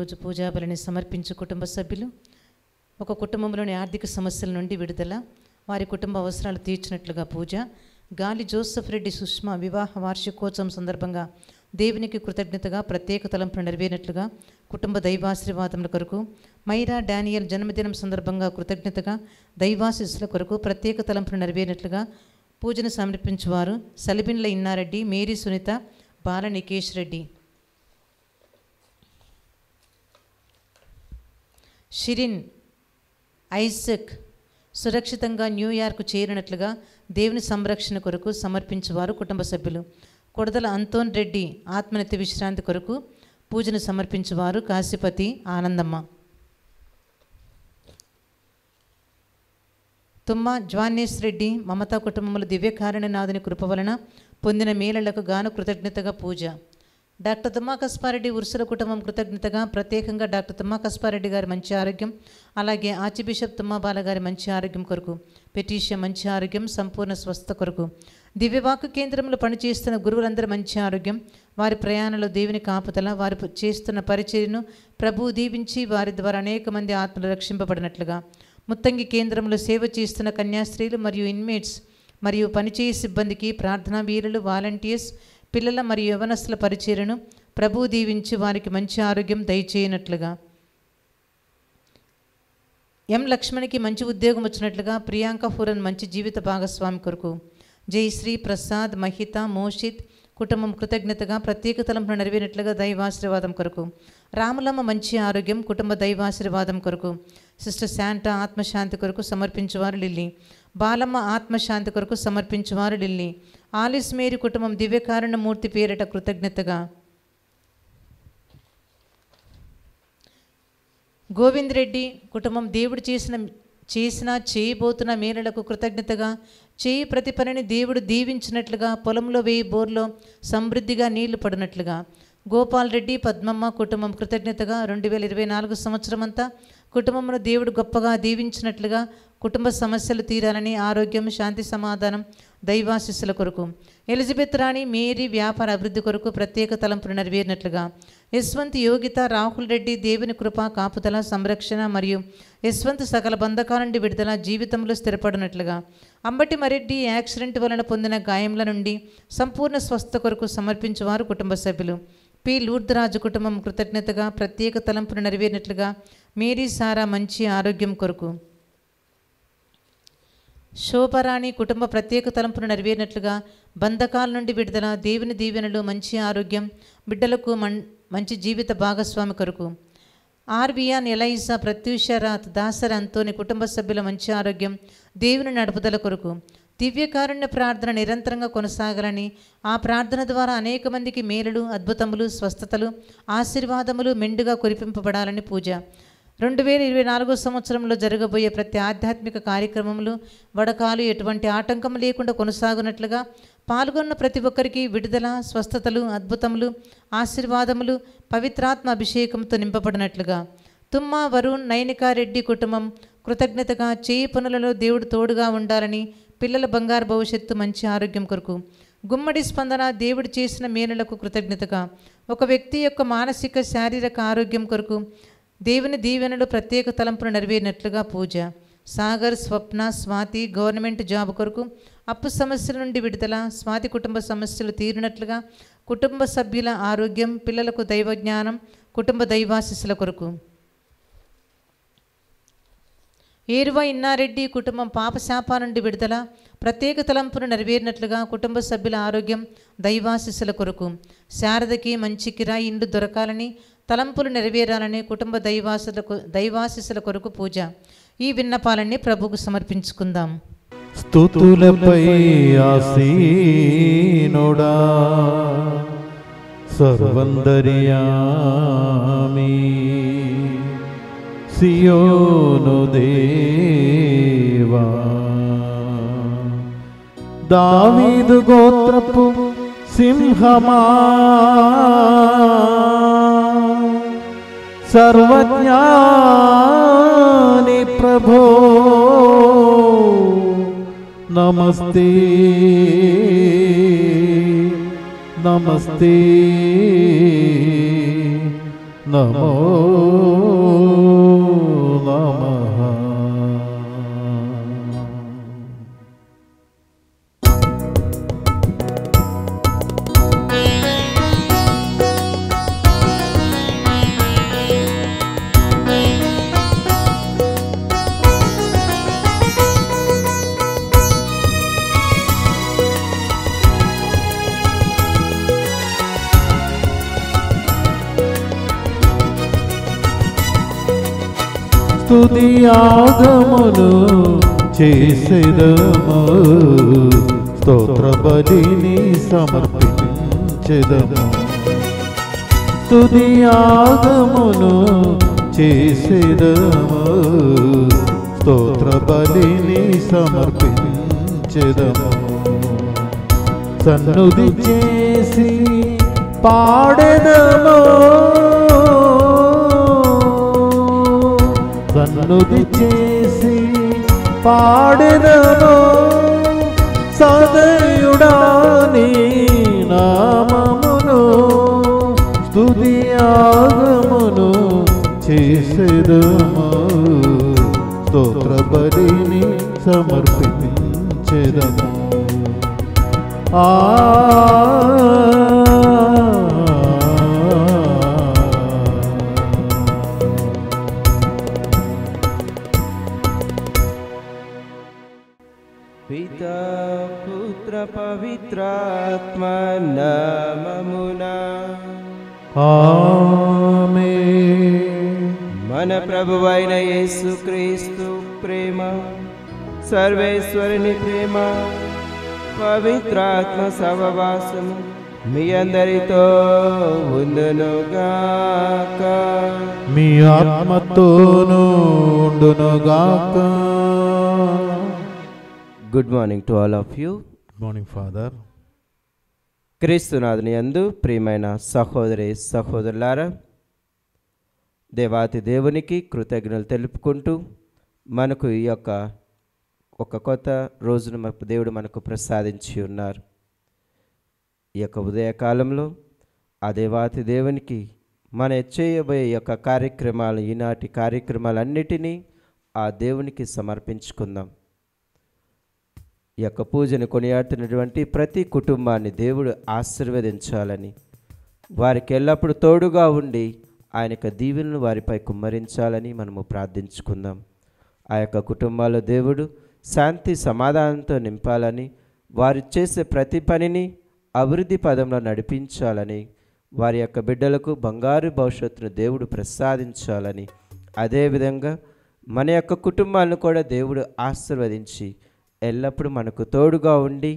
ఈరోజు పూజా బలిని సమర్పించు కుటుంబ సభ్యులు ఒక కుటుంబంలోని ఆర్థిక సమస్యల నుండి విడుదల, వారి కుటుంబ అవసరాలు తీర్చినట్లుగా పూజ. గాలి జోసెఫ్ రెడ్డి సుష్మా వివాహ వార్షికోత్సవం సందర్భంగా దేవునికి కృతజ్ఞతగా ప్రత్యేక తలంపులు నెరవేరినట్లుగా కుటుంబ దైవాశీర్వాదముల కొరకు. మైరా డానియల్ జన్మదినం సందర్భంగా కృతజ్ఞతగా దైవాశీస్సుల కొరకు ప్రత్యేక తలంపులు నెరవేరినట్లుగా పూజను సమర్పించువారు సలిబిన్ల ఇన్నారెడ్డి, మేరీ సునీత, బాల నికేష్ రెడ్డి. షిరిన్ ఐజక్ సురక్షితంగా న్యూయార్క్ చేరినట్లుగా దేవుని సంరక్షణ కొరకు సమర్పించువారు కుటుంబ సభ్యులు. కొడదల అంతోన్ రెడ్డి ఆత్మనిత్య విశ్రాంతి కొరకు పూజను సమర్పించువారు కాశీపతి, ఆనందమ్మ. తుమ్మ జ్వానేశ్ రెడ్డి మమతా కుటుంబముల దివ్యకారుణ్యనాథుని కృప వలన పొందిన మేళలకు గాను కృతజ్ఞతగా పూజ. డాక్టర్ తుమ్మా కస్పారెడ్డి ఉర్సుల కుటుంబం కృతజ్ఞతగా ప్రత్యేకంగా డాక్టర్ తుమ్మా కస్పారెడ్డి గారి మంచి ఆరోగ్యం, అలాగే ఆర్చి బిషప్ తుమ్మా బాల గారి మంచి ఆరోగ్యం కొరకు. పెటీషియా మంచి ఆరోగ్యం, సంపూర్ణ స్వస్థ కొరకు. దివ్యవాక్కు కేంద్రంలో పనిచేస్తున్న గురువులందరూ మంచి ఆరోగ్యం, వారి ప్రయాణంలో దేవుని కాపుదల, వారు చేస్తున్న పరిచర్యను ప్రభువు దీవించి వారి ద్వారా అనేక మంది ఆత్మలు రక్షింపబడినట్లుగా. ముత్తంగి కేంద్రంలో సేవ చేస్తున్న కన్యాస్త్రీలు మరియు ఇన్మేట్స్ మరియు పనిచేయ సిబ్బందికి, ప్రార్థనా వీరులు, వాలంటీర్స్, పిల్లల మరియు యవనస్తుల పరిచర్యను ప్రభువు దీవించి వారికి మంచి ఆరోగ్యం దయచేయనట్లుగా. ఎం లక్ష్మణికి మంచి ఉద్యోగం వచ్చినట్లుగా ప్రియాంక ఫూరన్ మంచి జీవిత భాగస్వామి కొరకు. జయశ్రీ, ప్రసాద్, మహిత, మోషిత్ కుటుంబం కృతజ్ఞతగా ప్రత్యేక తలంపును నెరవేరినట్లుగా దైవాశీర్వాదం కొరకు. రాములమ్మ మంచి ఆరోగ్యం, కుటుంబ దైవాశీర్వాదం కొరకు. సిస్టర్ శాంటా ఆత్మశాంతి కొరకు సమర్పించువారు లిల్లీ. బాలమ్మ ఆత్మశాంతి కొరకు సమర్పించువారు లిల్లీ. ఆలిస్ మేరీ కుటుంబం దివ్యకారుణ్యమూర్తి పేరిట కృతజ్ఞతగా. గోవింద్ రెడ్డి కుటుంబం దేవుడు చేసిన చేయబోతున్న మేలులకు కృతజ్ఞతగా చేయి ప్రతి పనిని దేవుడు దీవించినట్లుగా, పొలంలో వేయి బోర్లో సమృద్ధిగా నీళ్లు పడినట్లుగా. గోపాల్ రెడ్డి పద్మమ్మ కుటుంబం కృతజ్ఞతగా 2024 సంవత్సరం అంతా కుటుంబంలో దేవుడు గొప్పగా దీవించినట్లుగా, కుటుంబ సమస్యలు తీరాలని, ఆరోగ్యం, శాంతి, సమాధానం, దైవాశీస్సుల కొరకు. ఎలిజబెత్ రాణి మేరీ వ్యాపార అభివృద్ధి కొరకు ప్రత్యేక తలంపులు నెరవేరినట్లుగా. యశ్వంత్ యోగిత రాహుల్ రెడ్డి దేవుని కృప, కాపుదల, సంరక్షణ మరియు యశ్వంత్ సకల బంధకాల నుండి విడుదల, జీవితంలో స్థిరపడినట్లుగా. అంబటి మరెడ్డి యాక్సిడెంట్ వలన పొందిన గాయముల నుండి సంపూర్ణ స్వస్థ కొరకు సమర్పించువారు కుటుంబ సభ్యులు. పి లూర్దరాజు కుటుంబం కృతజ్ఞతగా ప్రత్యేక తలంపులు నెరవేరినట్లుగా మేరీ సారా మంచి ఆరోగ్యం కొరకు. శోభరాణి కుటుంబ ప్రత్యేక తలంపును నెరవేరినట్లుగా బంధకాల నుండి విడుదల, దేవుని దీవెనలు, మంచి ఆరోగ్యం, బిడ్డలకు మంచి జీవిత భాగస్వామి కొరకు. ఆర్వియాన్ ఎలైజా, ప్రత్యూషరాత్, దాసర అంతోని కుటుంబ సభ్యుల మంచి ఆరోగ్యం, దేవుని నడుపుదల కొరకు. దివ్యకారుణ్య ప్రార్థన నిరంతరంగా కొనసాగాలని, ఆ ప్రార్థన ద్వారా అనేక మందికి మేలులు, అద్భుతములు, స్వస్థతలు, ఆశీర్వాదములు మెండుగా కురిపింపబడాలని పూజ. 2024 సంవత్సరంలో జరగబోయే ప్రతి ఆధ్యాత్మిక కార్యక్రమములు, వడకాలు ఎటువంటి ఆటంకం లేకుండా కొనసాగునట్లుగా, పాల్గొన్న ప్రతి ఒక్కరికి విడుదల, స్వస్థతలు, అద్భుతములు, ఆశీర్వాదములు, పవిత్రాత్మ అభిషేకంతో నింపబడినట్లుగా. తుమ్మ వరుణ్ నైనికారెడ్డి కుటుంబం కృతజ్ఞతగా చేయి పనులలో దేవుడు తోడుగా ఉండాలని, పిల్లల బంగారు భవిష్యత్తు, మంచి ఆరోగ్యం కొరకు. గుమ్మడి స్పందన దేవుడు చేసిన మేలులకు కృతజ్ఞతగా ఒక వ్యక్తి యొక్క మానసిక, శారీరక ఆరోగ్యం కొరకు దేవుని దీవెనలు ప్రత్యేక తలంపును నెరవేరినట్లుగా పూజ. సాగర్, స్వప్న, స్వాతి గవర్నమెంట్ జాబ్ కొరకు అప్పు సమస్యల నుండి విడుదల, స్వాతి కుటుంబ సమస్యలు తీరినట్లుగా, కుటుంబ సభ్యుల ఆరోగ్యం, పిల్లలకు దైవజ్ఞానం, కుటుంబ దైవాశీస్సుల కొరకు. ఏరువా ఇన్నారెడ్డి కుటుంబం పాపశాప నుండి విడుదల, ప్రత్యేక తలంపును నెరవేరినట్లుగా, కుటుంబ సభ్యుల ఆరోగ్యం, దైవాశీస్సుల కొరకు. శారదకి మంచి కిరాయి ఇండ్లు దొరకాలని, తలంపులు నెరవేరాలని, కుటుంబ దైవాశీస్సుల కొరకు పూజ. ఈ విన్నపాలన్నీ ప్రభువుకు సమర్పించుకుందాం. స్తుతులపై ఆసీనుడా సర్వందర్యామి, సియోను దేవా, దావీదు గోత్రపు సింహమా, సర్వజ్ఞాని ప్రభో, నమస్తే నమస్తే నమో నమః. స్తుతి యాగమును చేసెదము, స్తోత్ర బలిని సమర్పించెదము. స్తుతి యాగమును చేసెదము, స్తోత్ర బలిని సమర్పించెదము. సన్నుతి చేసి పాడెదము, సన్నుతి చేసి పాడెదము. సదయుడా నీ నామమును, స్తుతి యాగమును చేసెదము, స్తోత్ర బలిని సమర్పించెదము. పితా పుత్ర పవిత్రాత్మ నామమునా ఆమేన్. మన ప్రభువైన యేసుక్రీస్తు ప్రేమ, సర్వేశ్వరుని ప్రేమ, పవిత్రాత్మ సహవాసము మీ అందరితో ఉండునుగాక. మీ ఆత్మతోనూ ఉండునుగాక. Good morning to all of you. Good morning father. క్రీస్తునాథుని యందు ప్రియమైన సహోదరి సహోదరులారా, దేవాతి దేవునికి కృతజ్ఞతలు తెలుపుకుంటూ మనకు ఈ యొక్క ఒక కొత్త రోజును దేవుడు మనకు ప్రసాదించి ఉన్నారు. ఈ యొక్క ఉదయకాలంలో ఆ దేవాతి దేవునికి మన చేయబోయే యొక్క కార్యక్రమాలు, ఈనాటి కార్యక్రమాలన్నిటినీ ఆ దేవునికి సమర్పించుకుందాం. ఈ యొక్క పూజను కొనియాడుతున్నటువంటి ప్రతి కుటుంబాన్ని దేవుడు ఆశీర్వదించాలని, వారికి ఎల్లప్పుడూ తోడుగా ఉండి ఆయన యొక్క దీవెనలు వారిపై కుమ్మరించాలని మనము ప్రార్థించుకుందాం. ఆ యొక్క కుటుంబాల్లో దేవుడు శాంతి సమాధానంతో నింపాలని, వారు చేసే ప్రతి పనిని అభివృద్ధి పదంలో నడిపించాలని, వారి యొక్క బిడ్డలకు బంగారు భవిష్యత్తును దేవుడు ప్రసాదించాలని, అదేవిధంగా మన యొక్క కుటుంబాలను కూడా దేవుడు ఆశీర్వదించి ఎల్లప్పుడూ మనకు తోడుగా ఉండి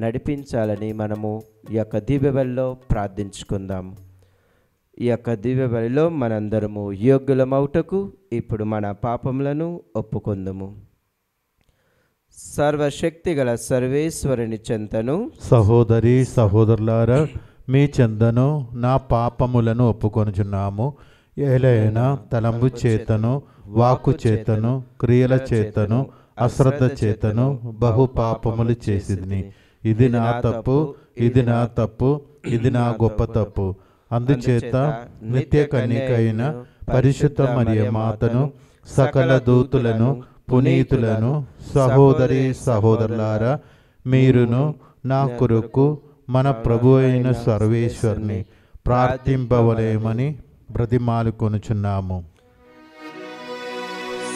నడిపించాలని మనము ఈ యొక్క దివ్యబలిలో ప్రార్థించుకుందాము. ఈ యొక్క దివ్యబలిలో మనందరము యోగ్యులమౌటకు ఇప్పుడు మన పాపములను ఒప్పుకుందుము. సర్వశక్తిగల సర్వేశ్వరుని చెంతను, సహోదరి సహోదరులారా, మీ చెంతను నా పాపములను ఒప్పుకొనుచున్నాము. ఏలైనా తలంబు చేతను, వాక్కు చేతను, క్రియల చేతను, అశ్రద్ధ చేతను బహు పాపములు చేసిదిని. ఇది నా తప్పు, ఇది నా తప్పు, ఇది నా గొప్ప తప్పు. అందుచేత నిత్య కన్యకైన పరిశుద్ధ మరియ మాతను, సకల దూతులను, పునీతులను, సహోదరి సహోదరులారా, మీరును నా కొరకు మన ప్రభు అయిన సర్వేశ్వరుని ప్రార్థింపవలేమని బ్రతిమాలుకొనుచున్నాము.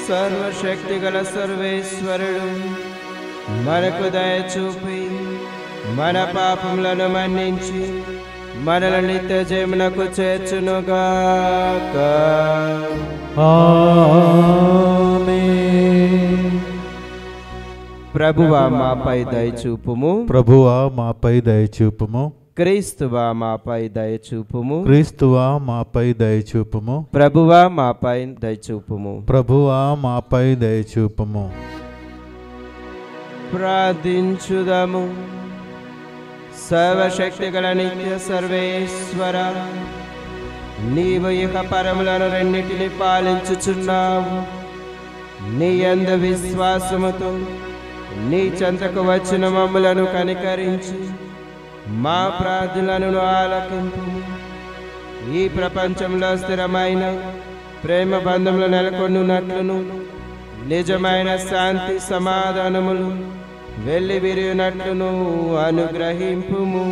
సర్వశక్తిగల సర్వేశ్వరుడు మనకు దయ చూపి మన పాపములను మన్నించి మనల్ని నిత్య జీవనకు చేర్చునుగాక. ఆమేన్. ప్రభువా మాపై దయచూపుము, ప్రభువా మాపై దయచూపుము. క్రీస్తువా మాపై దయచూపుము, క్రీస్తువా మాపై దయచూపుము. ప్రభువా మాపై దయచూపుము. ప్రభువా మాపై దయచూపుము. ప్రార్థించుదము. సర్వశక్తిగల నిత్య సర్వేశ్వర, నీవు ఇహ పరములను రెండిటిని పాలించుచున్నావు. నీ యందు విశ్వాసముతో నీ చెంతకు వచ్చిన మమ్ములను కనికరించి మా ప్రార్థనలను ఆలకింపు. ఈ ప్రపంచంలో స్థిరమైన ప్రేమ బంధములు నెలకొన్నట్లును నిజమైన శాంతి సమాధానములు వెళ్ళి విరిగినట్లును అనుగ్రహింపుము.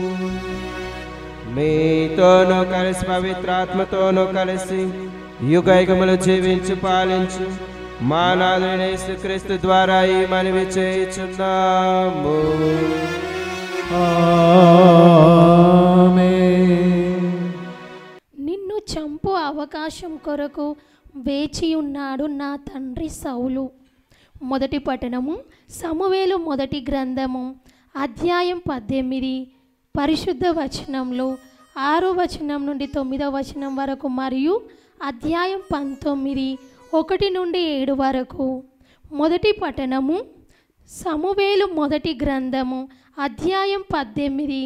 మీతోనూ కలిసి పవిత్రాత్మతోనూ కలిసి యుగయుగములు జీవించి పాలించు మా నాథుడైన యేసుక్రీస్తు ద్వారా ఈ మనవి చేయుచున్నాము. నిన్ను చంపు అవకాశం కొరకు వేచి ఉన్నాడు నా తండ్రి సౌలు. మొదటి పట్టణము సమూయేలు మొదటి గ్రంథము అధ్యాయం 18 పరిశుద్ధ వచనంలో 6వ వచనం నుండి 9వ వచనం వరకు మరియు అధ్యాయం 19 1 నుండి 7 వరకు. మొదటి పట్టణము సమూయేలు మొదటి గ్రంథము అధ్యాయం 18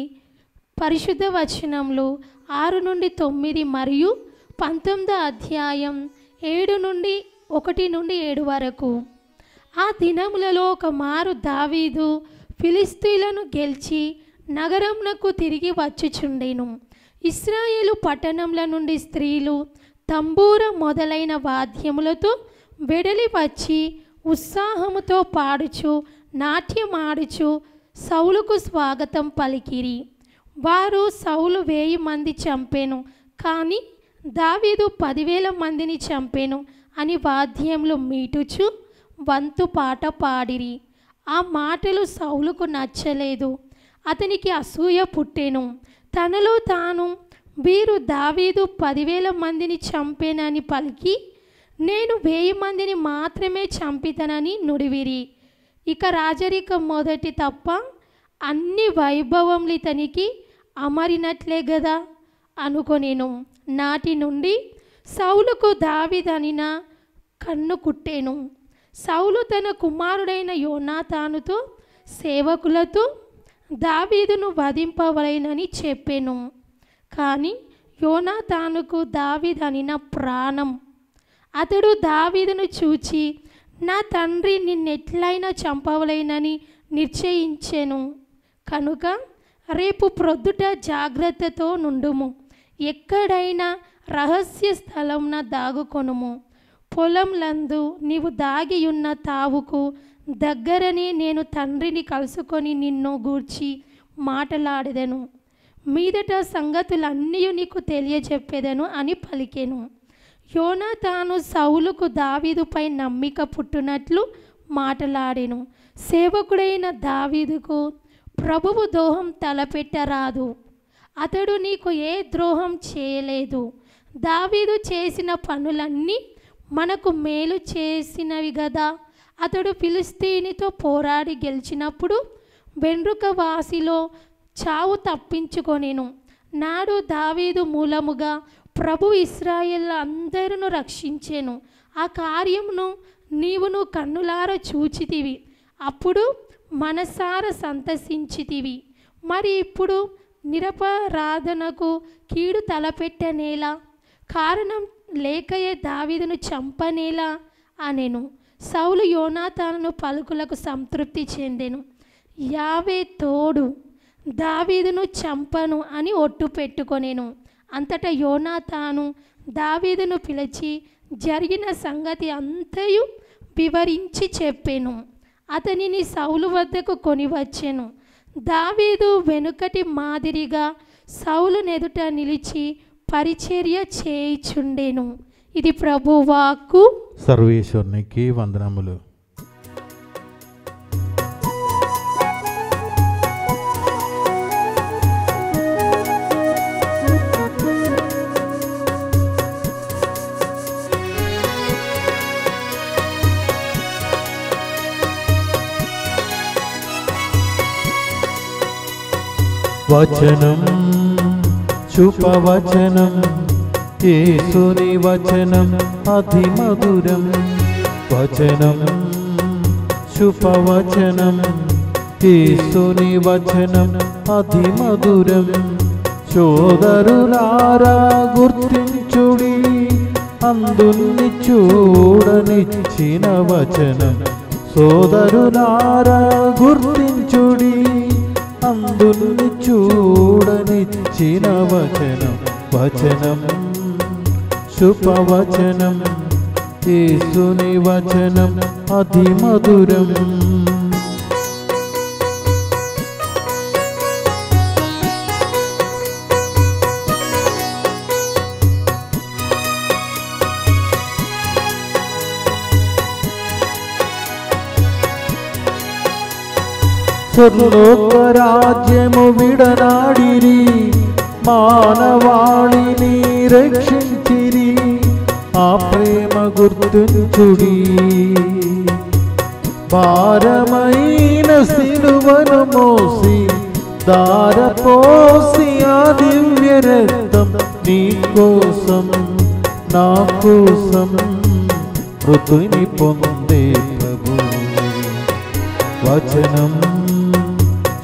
పరిశుద్ధ వచనంలో 6 నుండి 9 మరియు 19వ అధ్యాయం 7 నుండి 1 నుండి 7 వరకు. ఆ దినములలో ఒక మారు దావీదు ఫిలిస్తీయులను గెలిచి నగరమునకు తిరిగి వచ్చుచుండెను. ఇశ్రాయేలు పట్టణముల నుండి స్త్రీలు తంబూర మొదలైన వాద్యములతో వెడలి వచ్చి ఉత్సాహముతో పాడుచు నాట్యమాడుచు సౌలుకు స్వాగతం పలికిరి. వారు సౌలు 1000 మంది చంపెను, కానీ దావీదు 10,000 మందిని చంపెను అని వాద్యములు మీటుచు వంతు పాట పాడిరి. ఆ మాటలు సౌలుకు నచ్చలేదు, అతనికి అసూయ పుట్టెను. తనలో తాను, వీరు దావీదు 10,000 మందిని చంపేనని పలికి నేను 1000 మందిని మాత్రమే చంపితనని నుడివిరి. ఇక రాజరికం మొదటి తప్ప అన్ని వైభవములు ఇతనికి అమరినట్లే గదా అనుకొనేను. నాటి నుండి సౌలుకు దావీదనిన కన్ను కుట్టెను. సౌలు తన కుమారుడైన యోనాతానుతో సేవకులతో దావీదును వధింపవలెనని చెప్పెను. కానీ యోనాతానుకు దావీదనిన ప్రాణం. అతడు దావీదును చూచి నా తండ్రి నిన్నెట్లయినా చంపవలెనని నిశ్చయించెను కనుక రేపు ప్రొద్దుట జాగ్రత్తతో నుండుము, ఎక్కడైనా రహస్య స్థలమున దాగుకొనుము. పొలంలందు నీవు దాగియున్న తావుకు దగ్గరనే నేను తండ్రిని కలుసుకొని నిన్ను గూర్చి మాటలాడెదను. మీదట సంగతులన్నీ నీకు తెలియజెప్పేదను అని పలికెను. యోనాతాను సౌలుకు దావీదుపై నమ్మిక పుట్టునట్లు మాటలాడెను. సేవకుడైన దావీదుకు ప్రభువు ద్రోహం తలపెట్టరాదు, అతడు నీకు ఏ ద్రోహం చేయలేదు. దావీదు చేసిన పనులన్నీ మనకు మేలు చేసినవి గదా. అతడు ఫిలిస్తీనితో పోరాడి గెలిచినప్పుడు వెన్రుక వాసిలో చావు తప్పించుకొనెను. నాడు దావీదు మూలముగా ప్రభు ఇశ్రాయేలు అందరిను రక్షించెను. ఆ కార్యమును నీవును కన్నులార చూచితివి, అప్పుడు మనసార సంతసించితివి. మరి ఇప్పుడు నిరపరాధనకు కీడు తలపెట్టనేలా, కారణం లేకయే దావీదును చంపనేలా అనెను. సౌలు యోనాతాను పలుకులకు సంతృప్తి చెందెను. యావే తోడు, దావీదును చంపను అని ఒట్టు పెట్టుకొనెను. అంతటా యోనాతాను దావీదును పిలిచి జరిగిన సంగతి అంతయు వివరించి చెప్పెను. అతనిని సౌలు వద్దకు కొనివచ్చెను. దావీదు వెనుకటి మాదిరిగా సౌలు నెదుట నిలిచి పరిచర్య చేయుచుండెను. ఇది ప్రభువాక్కు. సర్వేశ్వరునికి వందనములు. వచనం శుభవచనం యేసుని వచనం అతి మధురం. వచనం శుభవచనం యేసుని వచనం అతి మధురం. సోదరులారా గుర్తించుడి, అందుని చూడనిచ్చిన వచనం. సోదరులారా గుర్తించుడి, అందుని చూడనిచ్చిన వచనం. వచనం శుభవచనం యేసుని వచనం అతి మధురం. స్వర్లోక రాజ్యము విడనాడిరి, మానవాళిని రక్షించిరి, ఆ ప్రేమ గుర్తుంచుడి. భారమైన సిలువను మోసి దారపోసి ఆ దివ్య రక్తం నీ కోసం నా కోసం మృతుని పొందే ప్రభు. వచనం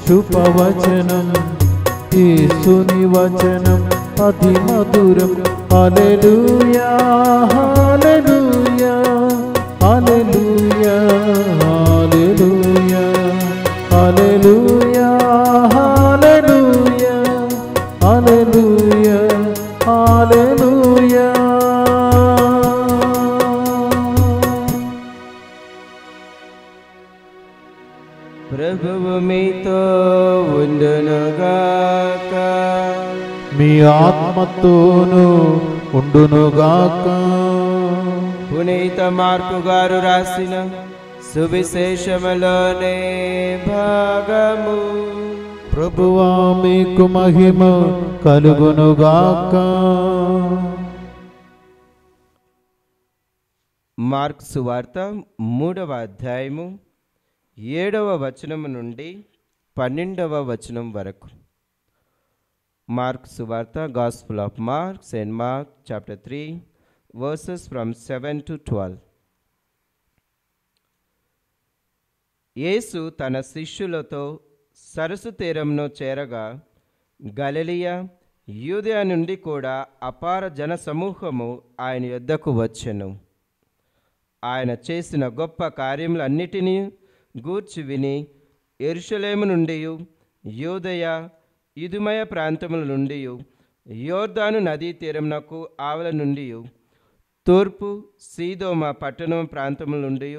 శుభవచనం యేసుని వచనం అతి మధురం. హల్లెలూయా హల్లెలూయా హల్లెలూయా హల్లెలూయా హల్లెలూయా హల్లెలూయా హల్లెలూయా హల్లెలూయా. ప్రభువు మీతో ఉండునుగాక. మీ ఆత్మతోనూ ఉండునుగాక. పునీత మార్కు గారు రాసిన సువిశేషములోనే భాగము. ప్రభువా మీకు మహిమ కలుగునుగాక. మార్క్ సువార్త 3వ అధ్యాయము 7వ వచనము నుండి 12వ వచనం వరకు. మార్క్ సువార్త, gospel of mark, Saint mark chapter 3 verses from 7 to 12. యేసు తన శిష్యులతో సరస్సు తీరంను చేరగా గలిలయ యూదయ నుండి కూడా అపార జన సమూహము ఆయన యొద్దకు వచ్చెను. ఆయన చేసిన గొప్ప కార్యములన్నిటినీ గూర్చి విని యెరూషలేము నుండి, యూదయ ఇదుమయ ప్రాంతముల నుండి, యోర్దాను నదీ తీరమునకు ఆవల నుండి, తూర్పు సీదోమ పట్టణం ప్రాంతముల నుండి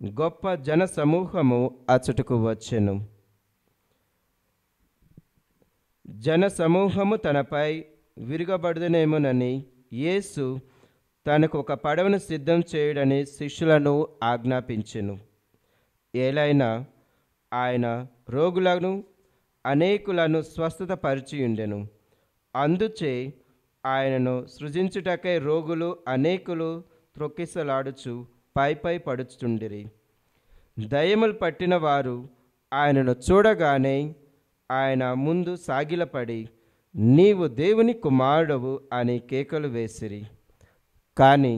గొప్ప జన సమూహము అచ్చటకు వచ్చెను. జన సమూహము తనపై విరుగబడుదనేమోనని యేసు తనకు ఒక పడవను సిద్ధం చేయుడని శిష్యులను ఆజ్ఞాపించెను. ఏలైనా ఆయన రోగులను అనేకులను స్వస్థత పరిచియుండెను. అందుచే ఆయనను సృజించుటకై రోగులు అనేకులు త్రొక్కిసలాడుచు పై పడుచుండిరి. దయ్యములు పట్టిన వారు ఆయనను చూడగానే ఆయన ముందు సాగిలపడి, నీవు దేవుని కుమారుడవు అని కేకలు వేసిరి. కానీ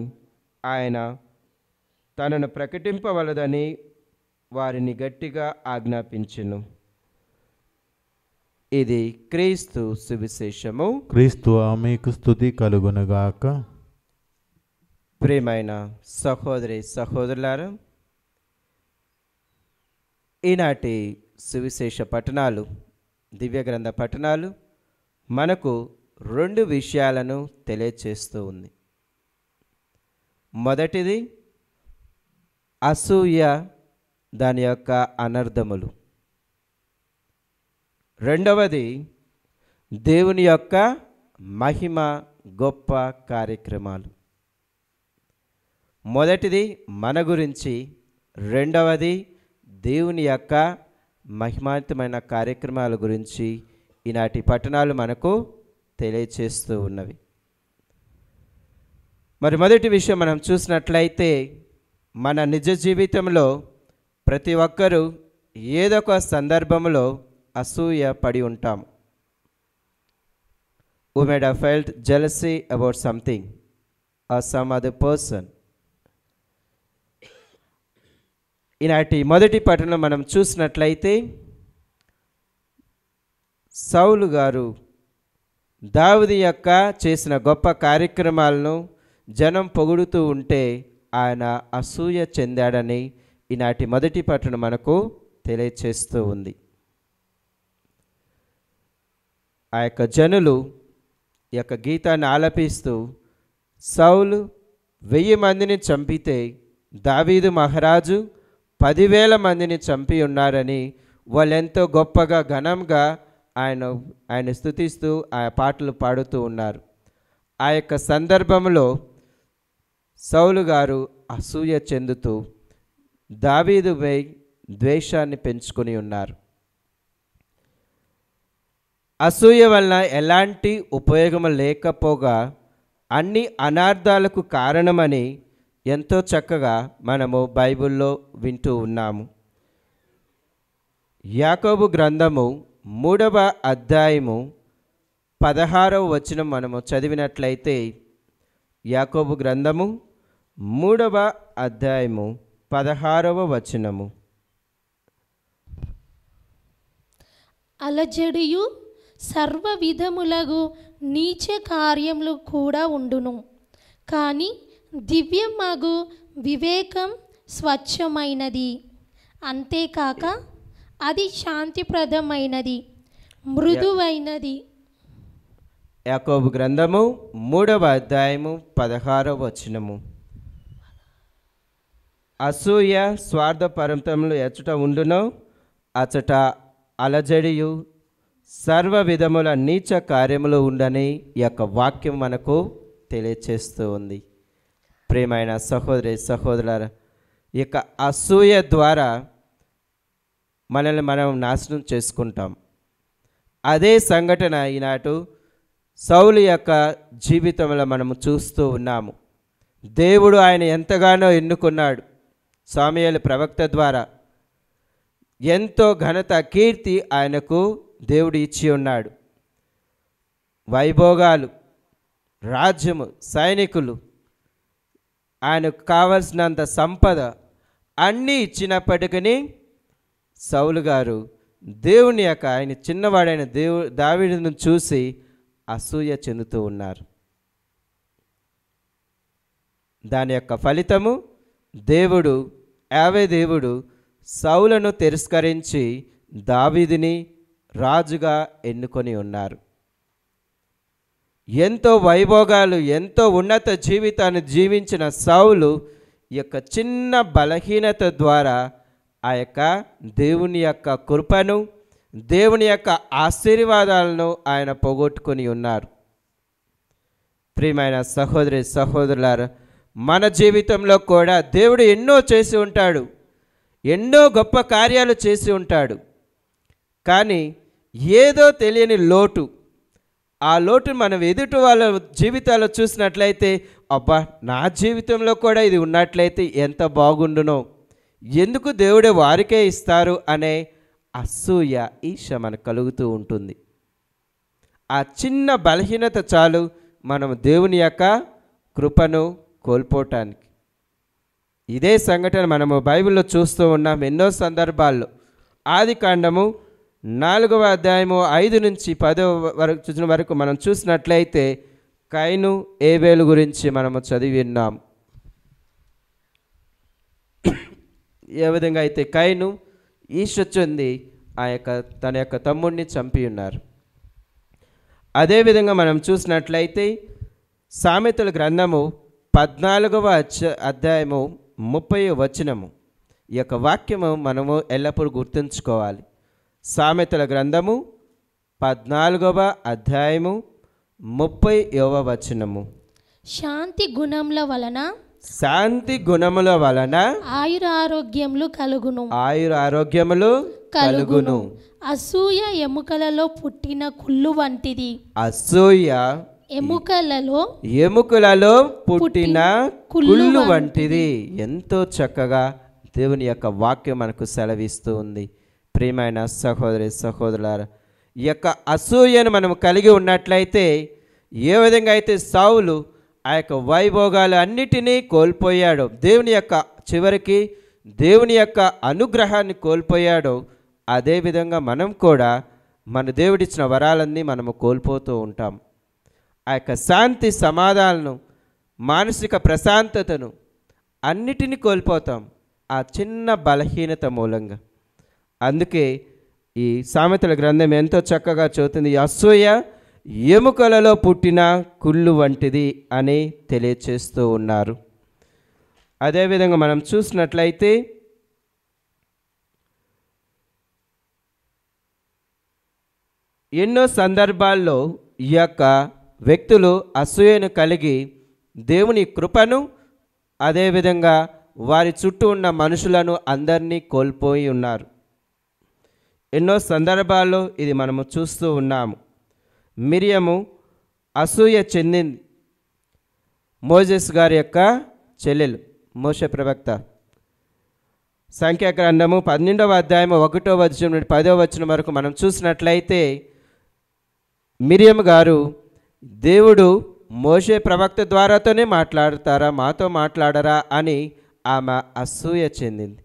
ఆయన తనను ప్రకటింపవలదని వారిని గట్టిగా ఆజ్ఞాపించెను. ఇది క్రీస్తు సువిశేషము. క్రీస్తు మీకు స్తుతి కలుగునుగాక. ప్రియమైన సహోదరి సహోదరులారా, ఈనాటి సువిశేష పఠనాలు, దివ్య గ్రంథ పఠనాలు మనకు 2 విషయాలను తెలియచేస్తూ ఉంది. మొదటిది అసూయ, దాని యొక్క అనర్థములు. రెండవది దేవుని యొక్క మహిమ, గొప్ప కార్యక్రమాలు. మొదటిది మన గురించి, రెండవది దేవుని యొక్క మహిమాన్వితమైన కార్యక్రమాల గురించి ఈనాటి పఠనాలు మనకు తెలియచేస్తూ ఉన్నవి. మరి మొదటి విషయం మనం చూసినట్లయితే, మన నిజ జీవితంలో ప్రతి ఒక్కరూ ఏదో ఒక సందర్భంలో అసూయ పడి ఉంటాం. We might have felt jealousy about something or some other person. ఈనాటి మొదటి పఠనం మనం చూసినట్లయితే, సౌలు గారు దావీదు యొక్క చేసిన గొప్ప కార్యక్రమాలను జనం పొగుడుతూ ఉంటే ఆయన అసూయ చెందాడని ఈనాటి మొదటి పఠనం మనకు తెలియచేస్తూ ఉంది. ఆ యొక్క జనులు ఈ యొక్క గీతాన్ని ఆలపిస్తూ సౌలు 1000 మందిని చంపితే దావీదు మహారాజు 10,000 మందిని చంపి ఉన్నారని వాళ్ళెంతో గొప్పగా ఘనంగా ఆయన స్తుతిస్తూ ఆ పాటలు పాడుతూ ఉన్నారు. ఆ యొక్క సందర్భంలో సౌలు గారు అసూయ చెందుతూ దావీదుపై ద్వేషాన్ని పెంచుకొని ఉన్నారు. అసూయ వలన ఎలాంటి ఉపయోగం లేకపోగా అన్ని అనార్థాలకు కారణమని ఎంతో చక్కగా మనము బైబిల్లో వింటూ ఉన్నాము. యాకోబు గ్రంథము 3వ అధ్యాయము 16వ వచనం మనము చదివినట్లయితే, యాకోబు గ్రంథము 3వ అధ్యాయము 16వ వచనము. అలజడియు సర్వ విధములగు నీచ కార్యములు కూడా ఉండును, కానీ దివ్యమగు వివేకం స్వచ్ఛమైనది, అంతేకాక అది శాంతిప్రదమైనది, మృదువైనది. యాకోబు గ్రంథము 3వ అధ్యాయము 16వ వచనము. అసూయ స్వార్థపరంతములు ఎచ్చట ఉండునో అచ్చట అలజడియు సర్వ విధముల నీచ కార్యములు ఉండని ఈ యొక్క వాక్యం మనకు తెలియచేస్తూ ఉంది. ప్రియమైన సహోదరి సహోదరులారా, ఈ యొక్క అసూయ ద్వారా మనల్ని మనం నాశనం చేసుకుంటాం. అదే సంఘటన ఈనాడు సౌలు యొక్క జీవితంలో మనము చూస్తూ ఉన్నాము. దేవుడు ఆయన ఎంతగానో ఎన్నుకున్నాడు. సమూయేలు ప్రవక్త ద్వారా ఎంతో ఘనత కీర్తి ఆయనకు దేవుడు ఇచ్చి ఉన్నాడు. వైభోగాలు, రాజ్యము, సైనికులు, ఆయనకు కావలసినంత సంపద అన్నీ ఇచ్చినప్పటికీ సౌలు గారు దేవుని యొక్క ఆయన చిన్నవాడైన దావీదును చూసి అసూయ చెందుతూ ఉన్నారు. దాని యొక్క ఫలితము దేవుడు సౌలును తిరస్కరించి దావీదుని రాజుగా ఎన్నుకొని ఉన్నారు. ఎంతో వైభోగాలు, ఎంతో ఉన్నత జీవితాన్ని జీవించిన సౌలు ఈ యొక్క చిన్న బలహీనత ద్వారా ఆ యొక్క దేవుని యొక్క కృపను, దేవుని యొక్క ఆశీర్వాదాలను ఆయన పోగొట్టుకొని ఉన్నారు. ప్రియమైన సహోదరి సహోదరులారా, మన జీవితంలో కూడా దేవుడు ఎన్నో చేసి ఉంటాడు, ఎన్నో గొప్ప కార్యాలు చేసి ఉంటాడు. కానీ ఏదో తెలియని లోటు, ఆ లోటు మనం ఎదుటి వాళ్ళ జీవితాల్లో చూసినట్లయితే, అబ్బా నా జీవితంలో కూడా ఇది ఉన్నట్లయితే ఎంత బాగుండునో, ఎందుకు దేవుడే వారికే ఇస్తారు అనే అసూయ, ఈర్ష మనకు కలుగుతూ ఉంటుంది. ఆ చిన్న బలహీనత చాలు మనం దేవుని యొక్క కృపను కోల్పోవటానికి. ఇదే సంఘటన మనము బైబిల్లో చూస్తూ ఉన్నాం ఎన్నో సందర్భాల్లో. ఆదికాండము 4వ అధ్యాయము 5 నుంచి 10 వరకు మనం చూసినట్లయితే కయీను ఏబేలు గురించి మనము చదివి విన్నాం. ఏ విధంగా అయితే కయీను ఈర్ష్య చెంది తన యొక్క తమ్ముడిని చంపి ఉన్నారు. అదేవిధంగా మనం చూసినట్లయితే సామెతల గ్రంథము 14వ అధ్యాయము 30వ వచనము. ఈ యొక్క వాక్యము మనము ఎల్లప్పుడూ గుర్తుంచుకోవాలి. సామెతల గ్రంథము 14వ అధ్యాయము 30వ వచనము. శాంతి గుణముల వలన ఆయురారోగ్యములు కలుగును. అసూయ ఎముకలలో పుట్టిన కుళ్ళు వంటిది. అసూయ ఎముకలలో పుట్టిన కుళ్ళు వంటిది. ఎంతో చక్కగా దేవుని యొక్క వాక్యం మనకు సెలవిస్తూ ఉంది. ప్రియమైన సహోదరి సహోదరులారా, ఈ యొక్క అసూయను మనం కలిగి ఉన్నట్లయితే, ఏ విధంగా అయితే సౌలు ఆ యొక్క వైభోగాలు అన్నిటినీ కోల్పోయాడో, చివరికి దేవుని యొక్క అనుగ్రహాన్ని కోల్పోయాడో, అదేవిధంగా మనం కూడా మన దేవుడిచ్చిన వరాలన్నీ మనము కోల్పోతూ ఉంటాం. ఆ యొక్క శాంతి సమాధానాలను, మానసిక ప్రశాంతతను అన్నిటినీ కోల్పోతాం ఆ చిన్న బలహీనత మూలంగా. అందుకే ఈ సామెతల గ్రంథం ఎంతో చక్కగా చెబుతుంది, అసూయ ఎముకలలో పుట్టిన కుళ్ళు వంటిది అని తెలియచేస్తూ ఉన్నారు. అదేవిధంగా మనం చూసినట్లయితే ఎన్నో సందర్భాల్లో ఈ యొక్క వ్యక్తులు అసూయను కలిగి దేవుని కృపను అదేవిధంగా వారి చుట్టూ ఉన్న మనుషులను అందరినీ కోల్పోయి ఉన్నారు. ఎన్నో సందర్భాల్లో ఇది మనము చూస్తూ ఉన్నాము. మిరియము అసూయ చెందింది. మోజెస్ గారి యొక్క చెల్లెలు, మోషే ప్రవక్త. సంఖ్యాగ్రంథము 12వ అధ్యాయము 1వ వచనం నుండి 10వ వచనం వరకు మనం చూసినట్లయితే మిరియము గారు దేవుడు మోషే ప్రవక్త ద్వారాతోనే మాట్లాడతారా, మాతో మాట్లాడరా అని ఆమె అసూయ చెందింది.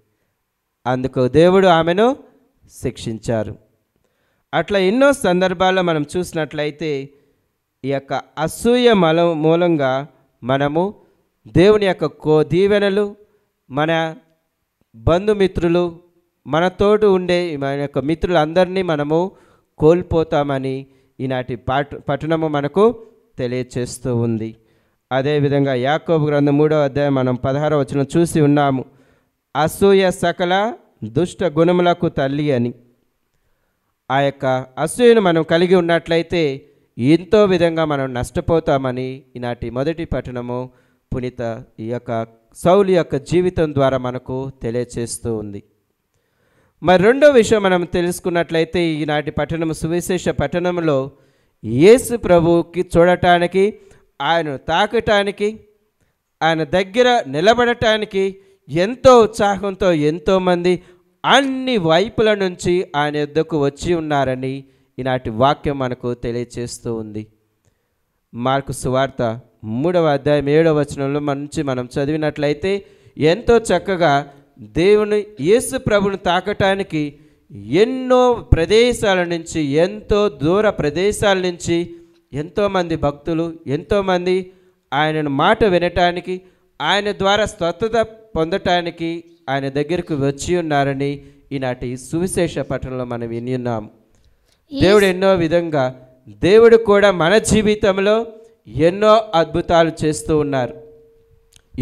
అందుకు దేవుడు ఆమెను శిక్షించారు. అట్లా ఎన్నో సందర్భాల్లో మనం చూసినట్లయితే ఈ యొక్క అసూయ మూలంగా మనము దేవుని యొక్క దీవెనలు, మన బంధుమిత్రులు, మన తోడు ఉండే మన యొక్క మిత్రులందరినీ మనము కోల్పోతామని ఈనాటి పట్టణము మనకు తెలియచేస్తూ ఉంది. అదేవిధంగా యాకోబు గ్రంథం 3వ అధ్యాయం మనం 16వ వచనం చూసి ఉన్నాము. అసూయ సకల దుష్ట గుణములకు తల్లి అని. ఆ యొక్క అసూయను మనం కలిగి ఉన్నట్లయితే ఎంతో విధంగా మనం నష్టపోతామని ఈనాటి మొదటి పట్టణము పునీత ఈ యొక్క సౌలు యొక్క జీవితం ద్వారా మనకు తెలియచేస్తూ ఉంది. మరి రెండో విషయం మనం తెలుసుకున్నట్లయితే ఈనాటి పట్టణము సువిశేష పట్టణంలో యేసు ప్రభువుకి చూడటానికి, ఆయన తాకటానికి, ఆయన దగ్గర నిలబడటానికి ఎంతో ఉత్సాహంతో ఎంతోమంది అన్ని వైపుల నుంచి ఆయన యొద్దకు వచ్చి ఉన్నారని ఈనాటి వాక్యం మనకు తెలియచేస్తూ ఉంది. మార్కు సువార్త 3వ అధ్యాయం 7వ వచనంలో నుంచి మనం చదివినట్లయితే ఎంతో చక్కగా దేవుని యేసు ప్రభుని తాకటానికి ఎన్నో ప్రదేశాల నుంచి, ఎంతో దూర ప్రదేశాల నుంచి ఎంతోమంది భక్తులు, ఎంతోమంది ఆయనను మాట వినటానికి, ఆయన ద్వారా స్వస్థత పొందటానికి ఆయన దగ్గరకు వచ్చి ఉన్నారని ఈనాటి సువిశేష పట్టణంలో మనం విని ఉన్నాం. దేవుడు ఎన్నో విధంగా, దేవుడు కూడా మన జీవితంలో ఎన్నో అద్భుతాలు చేస్తూ ఉన్నారు.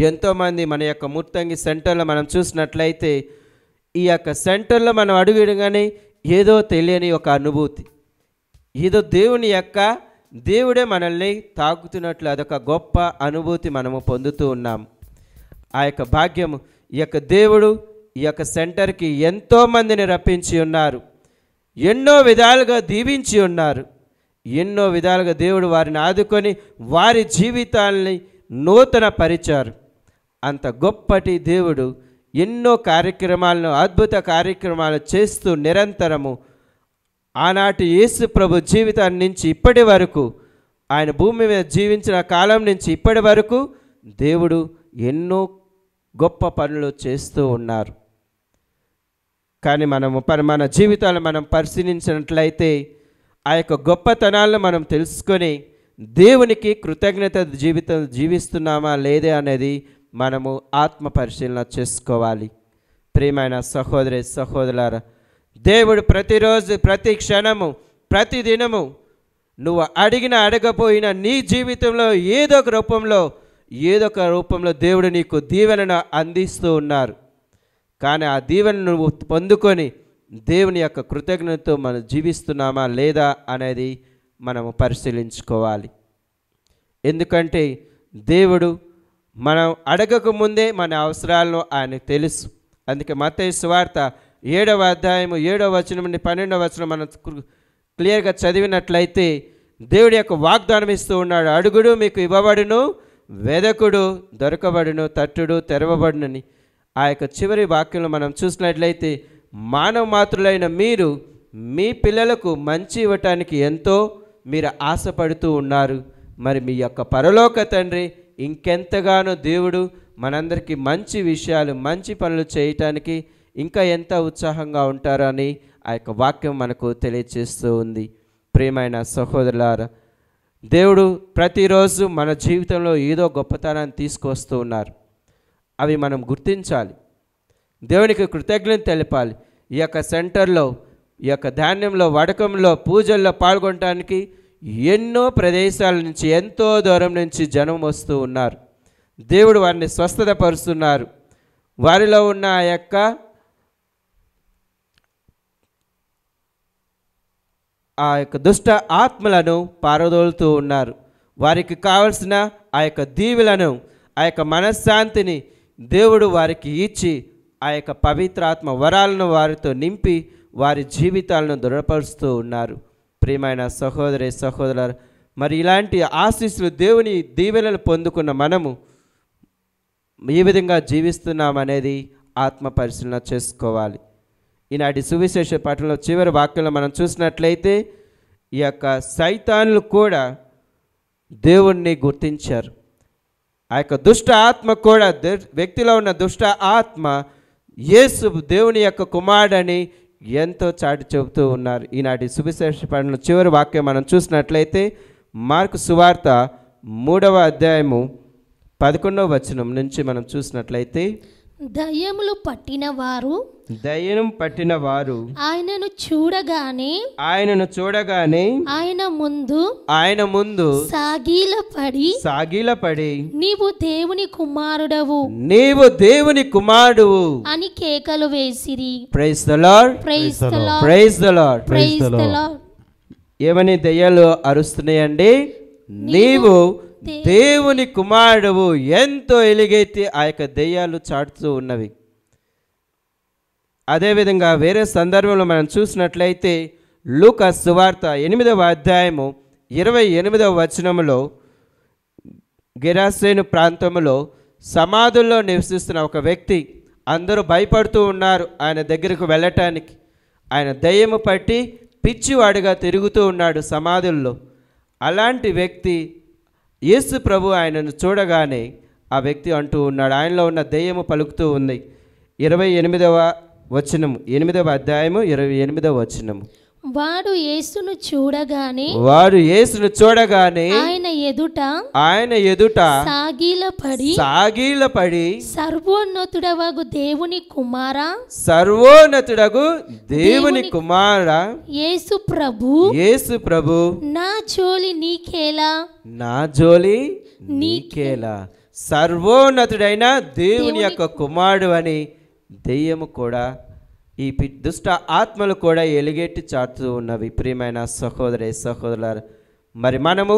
ఎంతోమంది మన యొక్క ముర్తంగి సెంటర్లో మనం చూసినట్లయితే ఈ యొక్క సెంటర్లో మనం అడుగుగానే ఏదో తెలియని ఒక అనుభూతి, ఏదో దేవుడే మనల్ని తాకుతున్నట్లు అదొక గొప్ప అనుభూతి మనము పొందుతూ ఉన్నాం. ఆ యొక్క భాగ్యము ఈ యొక్క దేవుడు ఈ యొక్క సెంటర్కి ఎంతోమందిని రప్పించి ఉన్నారు. ఎన్నో విధాలుగా దీవించి ఉన్నారు. ఎన్నో విధాలుగా దేవుడు వారిని ఆదుకొని వారి జీవితాలని నూతన పరిచారు. అంత గొప్పటి దేవుడు ఎన్నో కార్యక్రమాలను, అద్భుత కార్యక్రమాలు చేస్తూ నిరంతరము ఆనాటి యేసు ప్రభు జీవితాన్ని నుంచి ఇప్పటి వరకు, ఆయన భూమి మీద జీవించిన కాలం నుంచి ఇప్పటి వరకు దేవుడు ఎన్నో గొప్ప పనులు చేస్తూ ఉన్నారు. కానీ మన జీవితాలను మనం పరిశీలించినట్లయితే ఆ యొక్క గొప్పతనాలను మనం తెలుసుకొని దేవునికి కృతజ్ఞత జీవితం జీవిస్తున్నామా లేదా అనేది మనము ఆత్మ పరిశీలన చేసుకోవాలి. ప్రియమైన సహోదరి సహోదరులారా, దేవుడు ప్రతిరోజు, ప్రతి క్షణము, ప్రతి దినము నువ్వు అడగపోయిన నీ జీవితంలో ఏదో ఒక రూపంలో దేవుడు నీకు దీవెనను అందిస్తూ ఉన్నారు. కానీ ఆ దీవెనను నువ్వు పొందుకొని దేవుని యొక్క కృతజ్ఞతతో మనం జీవిస్తున్నామా లేదా అనేది మనము పరిశీలించుకోవాలి. ఎందుకంటే దేవుడు మనం అడగకముందే మన అవసరాలను ఆయనకు తెలుసు. అందుకే మత్తయి సువార్త 7వ అధ్యాయము 7వ వచనం నుండి 12వ వచనం మనం క్లియర్గా చదివినట్లయితే దేవుడి యొక్క వాగ్దానం ఇస్తూ ఉన్నాడు. అడుగుడు మీకు ఇవ్వబడును, వెదకుడు దొరకబడును, తట్టుడు తెరవబడునని. ఆ యొక్క చివరి వాక్యంలో మనం చూసినట్లయితే మానవ మాతృలైన మీరు మీ పిల్లలకు మంచి ఇవ్వటానికి ఎంతో మీరు ఆశపడుతూ ఉన్నారు. మరి మీ యొక్క పరలోక తండ్రి ఇంకెంతగానో దేవుడు మనందరికీ మంచి విషయాలు, మంచి పనులు చేయటానికి ఇంకా ఎంత ఉత్సాహంగా ఉంటారని ఆ యొక్క వాక్యం మనకు తెలియజేస్తూ ఉంది. ప్రియమైన సహోదరులారా, దేవుడు ప్రతిరోజు మన జీవితంలో ఏదో గొప్పతనాన్ని తీసుకొస్తూ ఉన్నారు. అవి మనం గుర్తించాలి, దేవునికి కృతజ్ఞత తెలపాలి. ఈ యొక్క సెంటర్లో, ఈ యొక్క ధాన్యంలో, వడకంలో, పూజల్లో పాల్గొనడానికి ఎన్నో ప్రదేశాల నుంచి, ఎంతో దూరం నుంచి జనం వస్తూ ఉన్నారు. దేవుడు వారిని స్వస్థత పరుస్తున్నారు. వారిలో ఉన్న ఆ యొక్క దుష్ట ఆత్మలను పారదోలుతూ ఉన్నారు. వారికి కావలసిన ఆ యొక్క దీవెలను, ఆ యొక్క మనశ్శాంతిని దేవుడు వారికి ఇచ్చి ఆ యొక్క పవిత్రాత్మ వరాలను వారితో నింపి వారి జీవితాలను దృఢపరుస్తూ ఉన్నారు. ప్రియమైన సహోదరి సహోదరులారా, మరి ఇలాంటి ఆశీస్సులు, దేవుని దీవెనలు పొందుకున్న మనము ఏ విధంగా జీవిస్తున్నామనేది ఆత్మ పరిశీలన చేసుకోవాలి. ఈనాటి సువిశేష పాఠంలో చివరి వాక్యంలో మనం చూసినట్లయితే ఈ యొక్క సైతానులు కూడా దేవుణ్ణి గుర్తించారు. ఆ యొక్క దుష్ట ఆత్మ కూడా, వ్యక్తిలో ఉన్న దుష్ట ఆత్మ యేసు దేవుని యొక్క కుమారుడని ఎంతో చాటి చెబుతూ ఉన్నారు. ఈనాటి సువిశేష పాఠంలో చివరి వాక్యం మనం చూసినట్లయితే మార్కు సువార్త 3వ అధ్యాయము 11వ వచనం నుంచి మనం చూసినట్లయితే, దయ్యములు పట్టిన వారు ఆయనను చూడగానే ఆయన ముందు సాగిలపడి నీవు దేవుని కుమారుడవు అని కేకలు వేసిరి. Praise the lord, praise the lord, praise the lord, praise the lord. ఏమని దయ్యాలు అరుస్తున్నాయండి? నీవు దేవుని కుమారుడవు. ఎంతో ఎలుగెత్తి ఆ యొక్క దయ్యాలు చాటుతూ ఉన్నవి. అదేవిధంగా వేరే సందర్భంలో మనం చూసినట్లయితే లూకా సువార్త 8వ అధ్యాయము 28వ వచనములో గెరాసేను ప్రాంతంలో సమాధుల్లో నివసిస్తున్న ఒక వ్యక్తి, అందరూ భయపడుతూ ఉన్నారు ఆయన దగ్గరకు వెళ్ళటానికి. ఆయన దయ్యము పట్టి పిచ్చివాడిగా తిరుగుతూ ఉన్నాడు సమాధుల్లో. అలాంటి వ్యక్తి యేసు ప్రభు ఆయనను చూడగానే ఆ వ్యక్తి అంటూ ఉన్నాడు, ఆయనలో ఉన్న దయ్యము పలుకుతూ ఉంది. 28వ వచనము, 8వ అధ్యాయము 28వ వచనము. వాడు యేసును చూడగానే ఆయన ఎదుట సాగిలపడి సర్వోన్నతుడగు దేవుని కుమారా యేసు ప్రభు నా జోలి నీకేలా. సర్వోన్నతుడైన దేవుని యొక్క కుమారుడు అని దెయ్యము కూడా, ఈ దుష్ట ఆత్మలు కూడా ఎలుగెట్టి చాటుతూ ఉన్నవి. ప్రియమైన సహోదరి సహోదరులారా, మరి మనము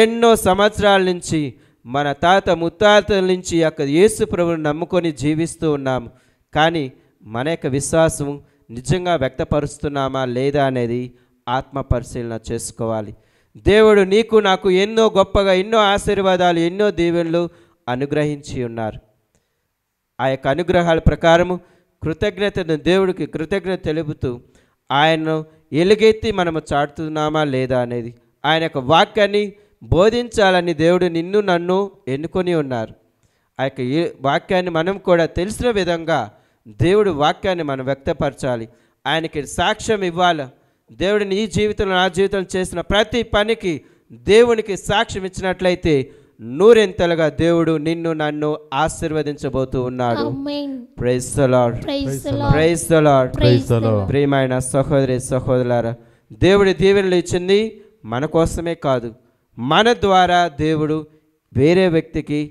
ఎన్నో సంవత్సరాల నుంచి, మన తాత ముత్తాతల నుంచి యొక్క యేసు ప్రభువును నమ్ముకొని జీవిస్తూ ఉన్నాము. కానీ మన యొక్క విశ్వాసం నిజంగా వ్యక్తపరుస్తున్నామా లేదా అనేది ఆత్మ పరిశీలన చేసుకోవాలి. దేవుడు నీకు నాకు ఎన్నో గొప్పగా, ఎన్నో ఆశీర్వాదాలు, ఎన్నో దీవెనలు అనుగ్రహించి ఉన్నారు. ఆ యొక్క అనుగ్రహాల ప్రకారము దేవుడికి కృతజ్ఞత తెలుపుతూ ఆయనను ఎలుగెత్తి మనము చాటుతున్నామా లేదా అనేది, ఆయన యొక్క వాక్యాన్ని బోధించాలని దేవుడు నిన్ను నన్ను ఎన్నుకొని ఉన్నారు. ఆ యొక్క వాక్యాన్ని మనం కూడా తెలిసిన విధంగా దేవుడి వాక్యాన్ని మనం వ్యక్తపరచాలి, ఆయనకి సాక్ష్యం ఇవ్వాలి. దేవుడు నీ జీవితంలో, నా జీవితంలో చేసిన ప్రతి పనికి దేవునికి సాక్ష్యం ఇచ్చినట్లయితే నూరెంతలుగా దేవుడు నిన్ను నన్ను ఆశీర్వదించబోతూ ఉన్నాడు. Praise the lord, praise the Lord. ప్రియమైన సహోదరి సహోదరులారా, దేవుడి దీవెనలు ఇచ్చింది మన కోసమే కాదు, మన ద్వారా దేవుడు వేరే వ్యక్తికి,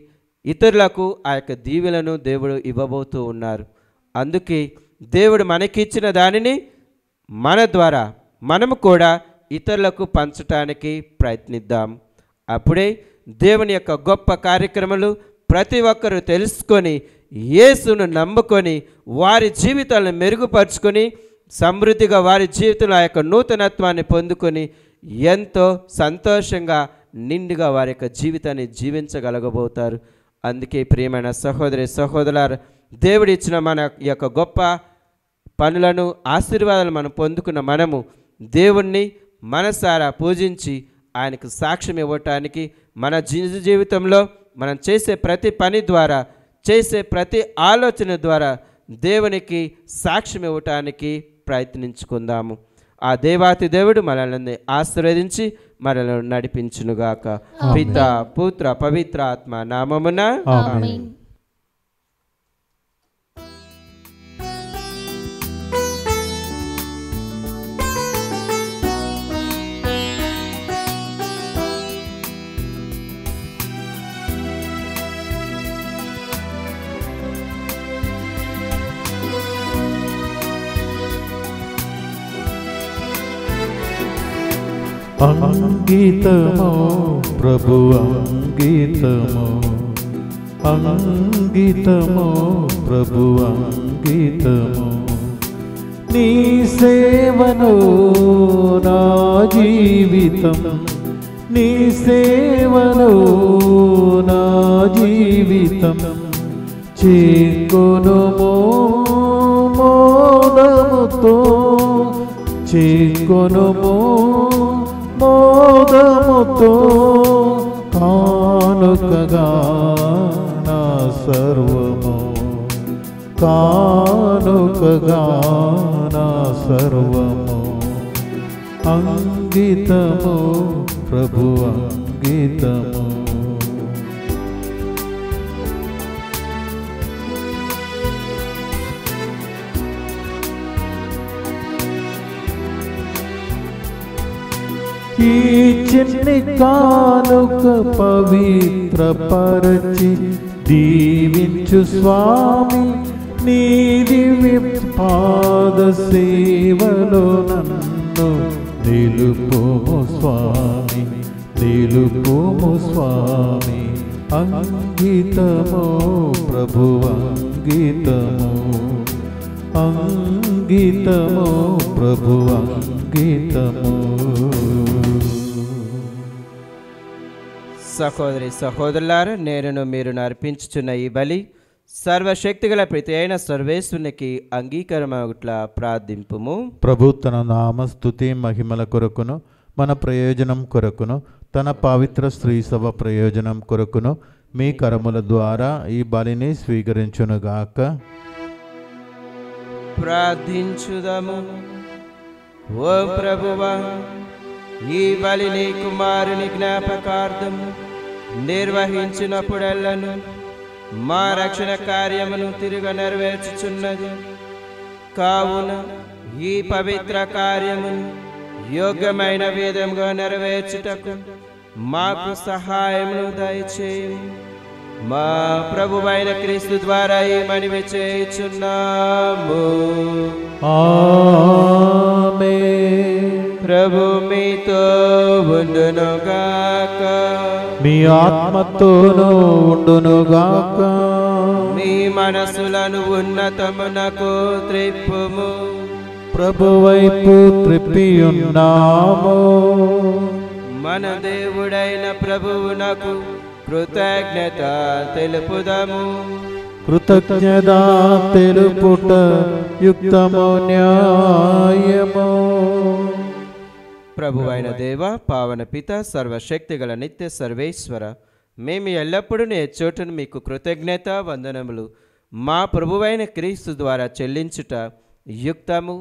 ఇతరులకు ఆ యొక్క దీవెనలను దేవుడు ఇవ్వబోతూ ఉన్నారు. అందుకే దేవుడు మనకిచ్చిన దానిని మన ద్వారా మనము కూడా ఇతరులకు పంచటానికి ప్రయత్నిద్దాం. అప్పుడే దేవుని యొక్క గొప్ప కార్యక్రమాలు ప్రతి ఒక్కరూ తెలుసుకొని, యేసును నమ్ముకొని, వారి జీవితాలను మెరుగుపరుచుకొని, సమృద్ధిగా వారి జీవితంలో ఆ యొక్క నూతనత్వాన్ని పొందుకొని ఎంతో సంతోషంగా, నిండుగా వారి యొక్క జీవితాన్ని జీవించగలగబోతారు. అందుకే ప్రియమైన సహోదరి సహోదరులారా, దేవుడు ఇచ్చిన మన యొక్క గొప్ప పనులను, ఆశీర్వాదాలు మనం పొందుకున్న మనము దేవుణ్ణి మనసారా పూజించి ఆయనకు సాక్ష్యం ఇవ్వటానికి, మన జీవితంలో మనం చేసే ప్రతి పని ద్వారా, చేసే ప్రతి ఆలోచన ద్వారా దేవునికి సాక్ష్యం ఇవ్వటానికి ప్రయత్నించుకుందాము. ఆ దేవాతి దేవుడు మనల్ని ఆశీర్వదించి మనల్ని నడిపించునుగాక. పిత పుత్ర పవిత్ర ఆత్మ నామమున ఆమేన్. అంకితము ప్రభు అంకితము, అంకితము ప్రభు అంకితము. నీ సేవను నా జీవితం, నీ సేవను నా జీవితం. చేకొనుము మోదముతో, చేకొనుము మోదముతో. కానుకగా నా సర్వము, కానుకగా నా సర్వము. అంకితము ప్రభు అంకితము. ఈ చిన్ని కానుక పవిత్రపరచి దీవించు స్వామి, నీ దివ్య పాద సేవలో నన్ను నిలుపుము స్వామి, నిలుపుము స్వామి. అంకితము ప్రభు అంకితము, అంకితము ప్రభు అంకితము. సహోదరి సహోదరులారా, నేను మీరు అర్పించుచున్న ఈ బలి సర్వశక్తిగల ప్రతి అయిన సర్వేశ్వరునికి అంగీకారమగుట్ల ప్రార్థింపుము. ప్రభు తన నామస్తుతి మహిమల కొరకును, మన ప్రయోజనం కొరకును, తన పవిత్ర స్త్రీ సభ ప్రయోజనం కొరకును మీ కరముల ద్వారా ఈ బలిని స్వీకరించునుగాక. ప్రార్థించుదము. ఓ ప్రభువా, ఈ బలిని కుమారుని జ్ఞాపకార్థం నిర్వహించినప్పుడెల్లను మా రక్షణ కార్యమును తిరిగి నెరవేర్చుచున్నది. కావున ఈ పవిత్ర కార్యమును యోగ్యమైన విధంగా నెరవేర్చుటకు మాకు సహాయమును దయచేయు. మా ప్రభువైన క్రీస్తు ద్వారా ఈ మనవి చేయుచున్నాము. ఆమేన్. ప్రభు మీతో ఉండునుగాక, మీ ఆత్మతోనూ ఉండునుగాక. మీ మనసులను ఉన్నతమునకు త్రిప్పుము. ప్రభు వైపు త్రిప్పియున్నాము. మన దేవుడైన ప్రభువునకు కృతజ్ఞత తెలుపుదము. కృతజ్ఞత తెలుపుట యుక్తము న్యాయము. ప్రభువైన దేవ, పావన పిత, సర్వశక్తి గల నిత్య సర్వేశ్వర, మేము ఎల్లప్పుడూ నీ చోటును మీకు కృతజ్ఞత వందనములు మా ప్రభువైన క్రీస్తు ద్వారా చెల్లించుట యుక్తము,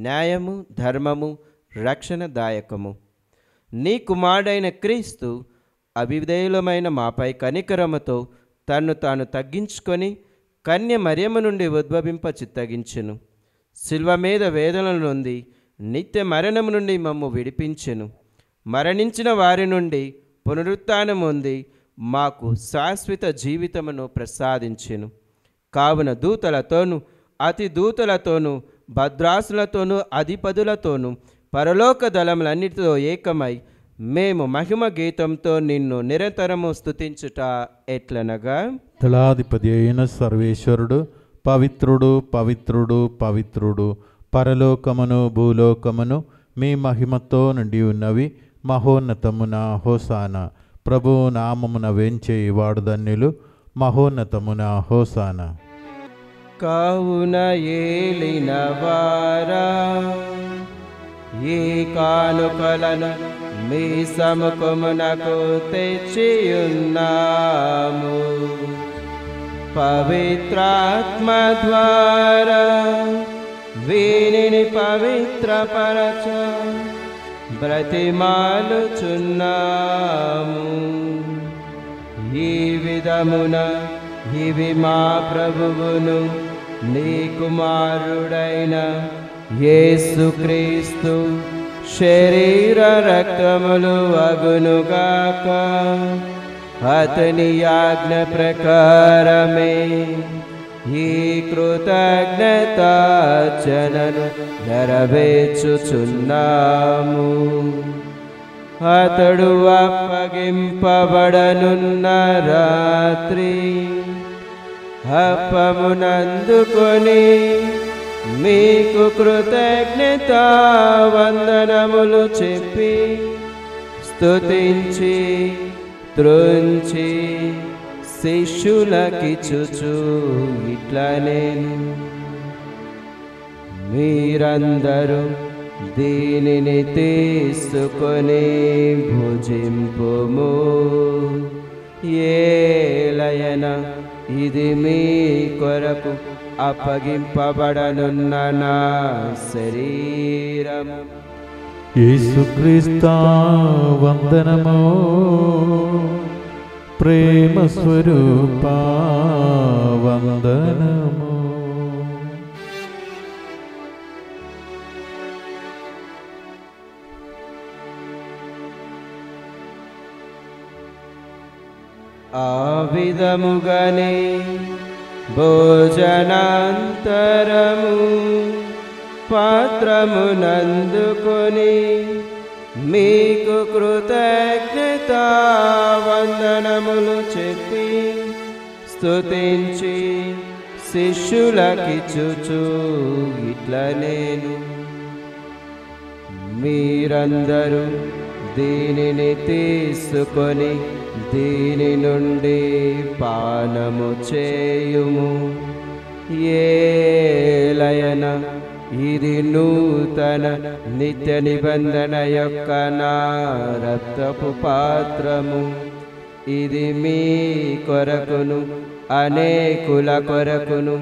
న్యాయము, ధర్మము, రక్షణదాయకము. నీ కుమారుడైన క్రీస్తు అవిధేయులమైన మాపై కనికరముతో తన్ను తాను తగ్గించుకొని కన్య మరియమ్మ నుండి ఉద్భవింప చిత్తగించెను. శిల్వ మీద వేదనల నుండి నిత్య మరణము నుండి మమ్ము విడిపించెను. మరణించిన వారి నుండి పునరుత్థానం పొంది మాకు శాశ్వత జీవితమును ప్రసాదించెను. కావున దూతలతోనూ అతి దూతలతోనూ భద్రాసులతోనూ అధిపతులతోనూ పరలోక దళములన్నిటితో ఏకమై మేము మహిమ గీతంతో నిన్ను నిరంతరము స్తుతించుట ఎట్లనగా, దళాధిపతి అయిన సర్వేశ్వరుడు పవిత్రుడు, పవిత్రుడు, పవిత్రుడు, పరలోకమును భూలోకమును మీ మహిమతో నిండి ఉన్నవి. మహోన్నతమున హోసానా. ప్రభువు నామమున వేంచేయి వాడు ధన్యులు. మహోన్నతమున హోసానా. కావున ఏలిన వారా, ఈ కానుకలను మీ సముఖమునకు తెచ్చియున్నాము. పవిత్రాత్మ ద్వారా వీనిని పవిత్రపరచ బ్రతిమాలుచున్నాము. ఈ విధమున ఇవి మా ప్రభువును నీ కుమారుడైన యేసుక్రీస్తు శరీర రక్తములు అగునుగాక. అతని ఆజ్ఞ ప్రకారమే ఈ కృతజ్ఞతార్చనను నెరవేర్చుచున్నాము. అతడు అప్పగింపబడనున్న రాత్రి అప్పమునందుకొని మీకు కృతజ్ఞత వందనములు చెప్పి స్తుతించి త్రుంచి శిష్యులకిచ్చుచు ఇట్లా నేను మీరందరూ దీనిని తీసుకొని భుజింపుము ఏలయన ఇది మీ కొరకు అప్పగింపబడనున్న నా శరీరము. యేసుక్రీస్తు వందనము. ప్రేమ స్వరూపా వందనము. ఆ విధముగానే భోజనాంతరము పాత్రమునందుకొని మీకు కృతజ్ఞత వందనములు చెప్పి స్తుతించి శిష్యులకిచ్చుచు ఇట్లా నేను మీరందరూ దీనిని తీసుకొని దీని నుండి పానము చేయుము ఏలయన ఇది నూతన నిత్య నిబంధన యొక్క నా రక్తపు పాత్రము. ఇది మీ కొరకును అనేకుల కొరకును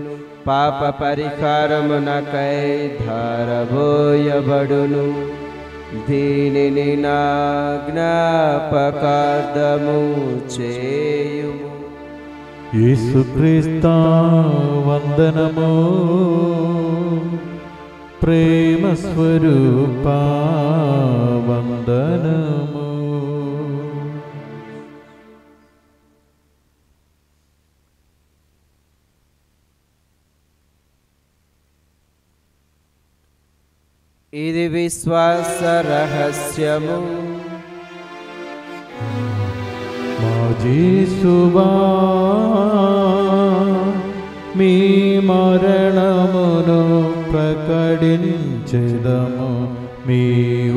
పాప పరిహారమునకై ధారబోయబడును. దీనిని నా జ్ఞాపకార్థము చేయుము. యేసుక్రీస్తు వందనము. ప్రేమ స్వరూపా వందనము. ఇది విశ్వాస రహస్యము. మా యేసువా మీ మరణమును ప్రకటించెదము, మీ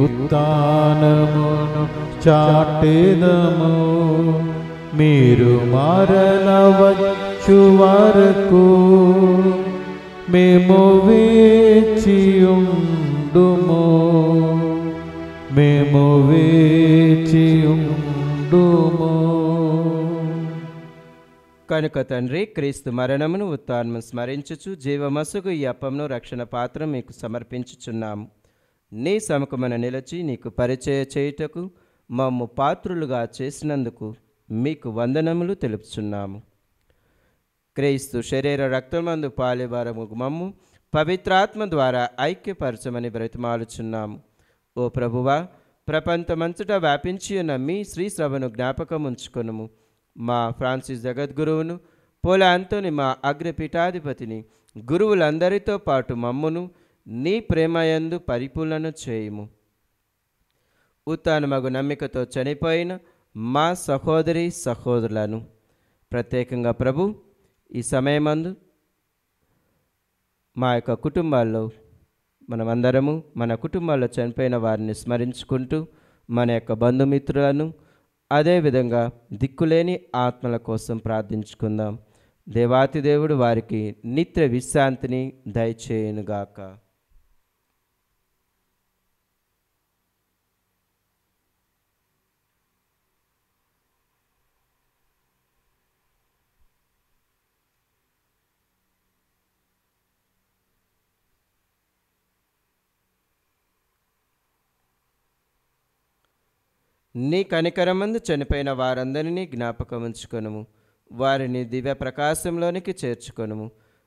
ఉత్థానమును చాటెదము. మీరు మరల వచ్చు వరకు మేము వేచియుండుము, మేము వేచియుండుము. కనుక తండ్రి, క్రీస్తు మరణమును ఉత్థానమును స్మరించుచు జీవమసుగు ఈ అప్పమును రక్షణ పాత్ర మీకు సమర్పించుచున్నాము. నీ సముఖమున నిలిచి నీకు పరిచయ చేయుటకు మమ్ము పాత్రులుగా చేసినందుకు మీకు వందనములు తెలుపుచున్నాము. క్రీస్తు శరీర రక్తమందు పాలివారము మమ్ము పవిత్రాత్మ ద్వారా ఐక్యపరచమని బ్రతిమాలుచున్నాము. ఓ ప్రభువా, ప్రపంచమంతటా వ్యాపించి ఉన్న మీ శ్రీ సభను జ్ఞాపకం ఉంచుకొనుము. మా ఫ్రాన్సిస్ జగద్గురువును, పోల అంతోని మా అగ్రపీఠాధిపతిని, గురువులందరితో పాటు మమ్మును నీ ప్రేమయందు పరిపూర్ణను చేయుము. ఉత్థానమగు నమ్మికతో చనిపోయిన మా సహోదరి సహోదరులను ప్రత్యేకంగా ప్రభు ఈ సమయమందు మా యొక్క కుటుంబాల్లో మనమందరము మన కుటుంబాల్లో చనిపోయిన వారిని స్మరించుకుంటూ మన యొక్క బంధుమిత్రులను అదేవిధంగా దిక్కులేని ఆత్మల కోసం ప్రార్థించుకుందాం. దేవాతి దేవుడు వారికి నిత్య విశ్రాంతిని దయచేయునుగాక. నీ కనికరమందు చనిపోయిన వారందరినీ జ్ఞాపకం ఉంచుకొనుము, వారిని దివ్య ప్రకాశంలోనికి చేర్చుకొనుము.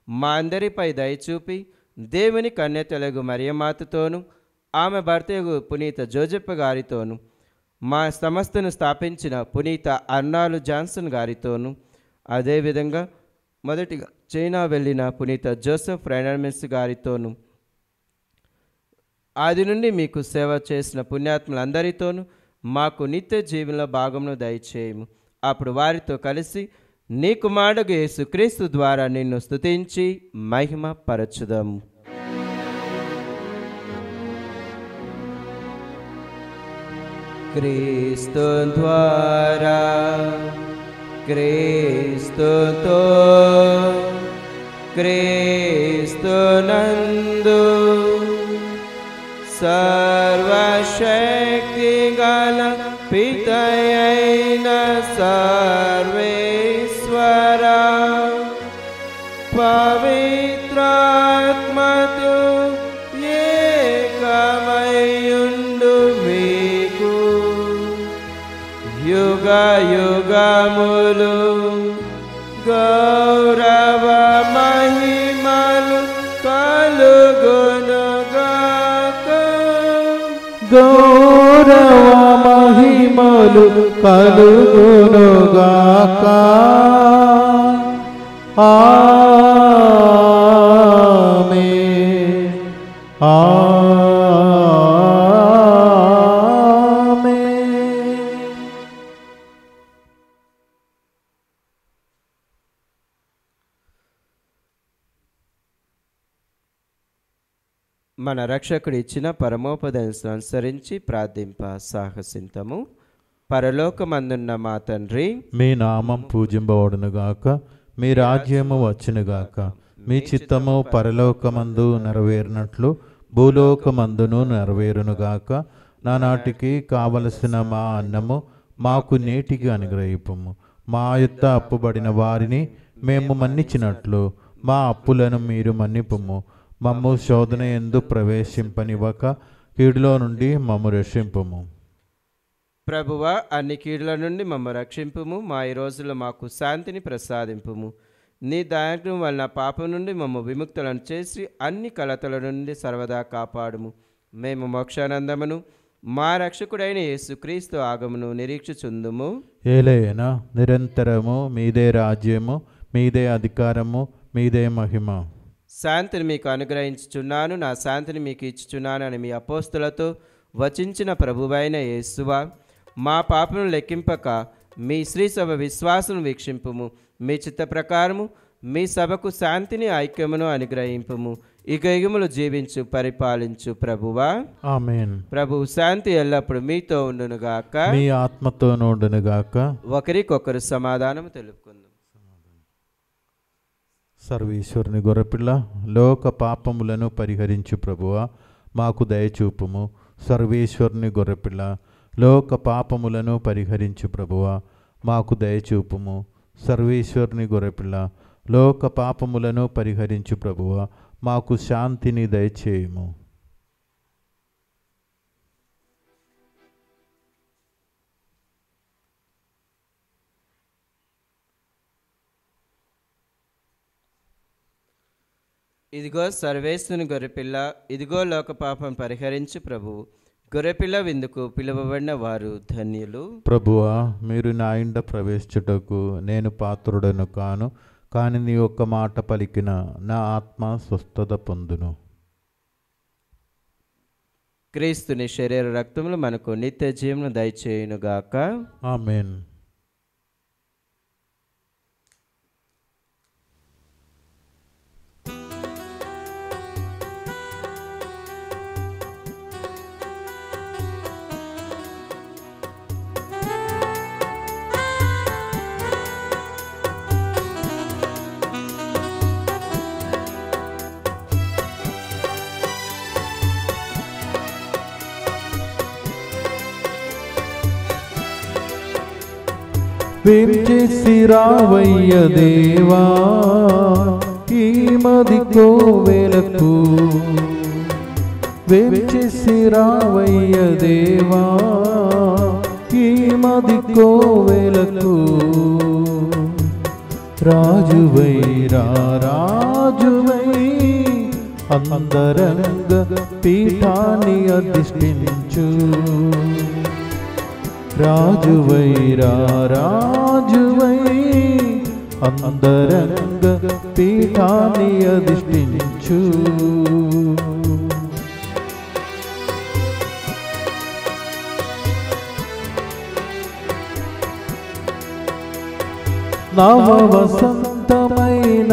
మా అందరిపై దయచూపి దేవుని కన్యతెలగు మరియమాతతోను ఆమె భర్తయగు పునీత జోజెప్ప గారితోను మా సంస్థను స్థాపించిన పునీత అర్నాల్డ్ జాన్సన్ గారితోను అదేవిధంగా మొదటిగా చైనా వెళ్ళిన పునీత జోసెఫ్ రైనర్మిన్స్ గారితోను ఆది నుండి మీకు సేవ చేసిన పుణ్యాత్ములందరితోనూ మాకు నిత్య జీవనంలో భాగమును దయచేయము. అప్పుడు వారితో కలిసి నీ కుమారుడు యేసుక్రీస్తు ద్వారా నిన్ను స్తుతించి మహిమ పరచుదాము. క్రీస్తు ద్వారా క్రీస్తుతో క్రీస్తునందు సర్వశక్తి గల పితయైన సర్వేశ్వర పవిత్రాత్మతో ఏకమయుండు మీకు యుగ యుగములు గౌరవ మహిమలు కలుగునుగాక. గౌరవ మహిమలు కలుగునుగాక. ఆమేన్. ఆమేన్. మన రక్షకుడు ఇచ్చిన పరమోపదేశం అనుసరించి ప్రార్థింప సాహసింతము. పరలోకమందున్న మా తండ్రి, మీ నామం పూజింపబడునుగాక. మీ రాజ్యము వచ్చునుగాక. మీ చిత్తము పరలోకమందు నెరవేరినట్లు భూలోకమందును నెరవేరునుగాక. నానాటికి కావలసిన మా అన్నము మాకు నేటికి అనుగ్రహింపుము. మా యొద్ద అప్పుబడిన వారిని మేము మన్నించినట్లు మా అప్పులను మీరు మన్నిపుము. మమ్ము శోధన యందు ప్రవేశింపనివ్వక కీడులో నుండి మమ్ము రక్షింపుము. ప్రభువా, అన్ని కీడుల నుండి మమ్మ రక్షింపుము. మా ఈ రోజుల్లో మాకు శాంతిని ప్రసాదింపుము. నీ దయాగ్రం వలన పాపం నుండి మమ్మ విముక్తులను చేసి అన్ని కలతల నుండి సర్వదా కాపాడుము. మేము మోక్షానందమును మా రక్షకుడైన యేసుక్రీస్తు ఆగమును నిరీక్షించుందుము. ఏలైనా నిరంతరము మీదే రాజ్యము, మీదే అధికారము, మీదే మహిమ. శాంతిని మీకు అనుగ్రహించుచున్నాను, నా శాంతిని మీకు ఇచ్చుచున్నాను అని మీ అపోస్తులతో వచించిన ప్రభువైన యేసువా, మా పాపను లెక్కింపక మీ శ్రీసభ విశ్వాసం వీక్షింపుము. మీ చిత్త ప్రకారము మీ సభకు శాంతిని ఐక్యమును అనుగ్రహింపుము. ఇక యుగములు జీవించు పరిపాలించు ప్రభువా. ఆమేన్. ప్రభు శాంతి ఎల్లప్పుడు మీతో ఉండునుగాక, మీ ఆత్మతో ఉండునుగాక. ఒకరికొకరు సమాధానం తెలుపుకుందాం. సర్వేశ్వరుని గొర్రెపిల్ల, లోక పాపములను పరిహరించు ప్రభువా, మాకు దయచూపుము. సర్వేశ్వరుని గొర్రెపిల్ల, లోక పాపములను పరిహరించు ప్రభువా, మాకు దయచూపుము. సర్వేశ్వరుని గొర్రెపిల్ల, లోక పాపములను పరిహరించు ప్రభువా, మాకు శాంతిని దయచేయుము. ఇదిగో సర్వేశ్వరుని గొర్రెపిల్ల, ఇదిగో లోక పాపం పరిహరించు ప్రభువు. గొర్రెపిల్ల విందుకు పిలువబడిన వారు ధన్యులు. ప్రభువా, మీరు నా ఇంట ప్రవేశించుటకు నేను పాత్రుడను కాను, కానీ నీ ఒక్క మాట పలికిన నా ఆత్మ స్వస్థత పొందును. క్రీస్తుని శరీర రక్తములు మనకు నిత్య జీవను దయచేయునుగాక. ఆమేన్. వేం చేసి రావయ్య దేవా ఈ మది కోవెలకు, వేం చేసి రావయ్య దేవా ఈ మది కోవెలకు. రాజువై రాజువై అందరంగ పీఠాన్ని అధిష్ఠించు. రాజువై రాజువై అందరంగ పీఠాన్ని అధిష్ఠించు. నవ వసంతమైన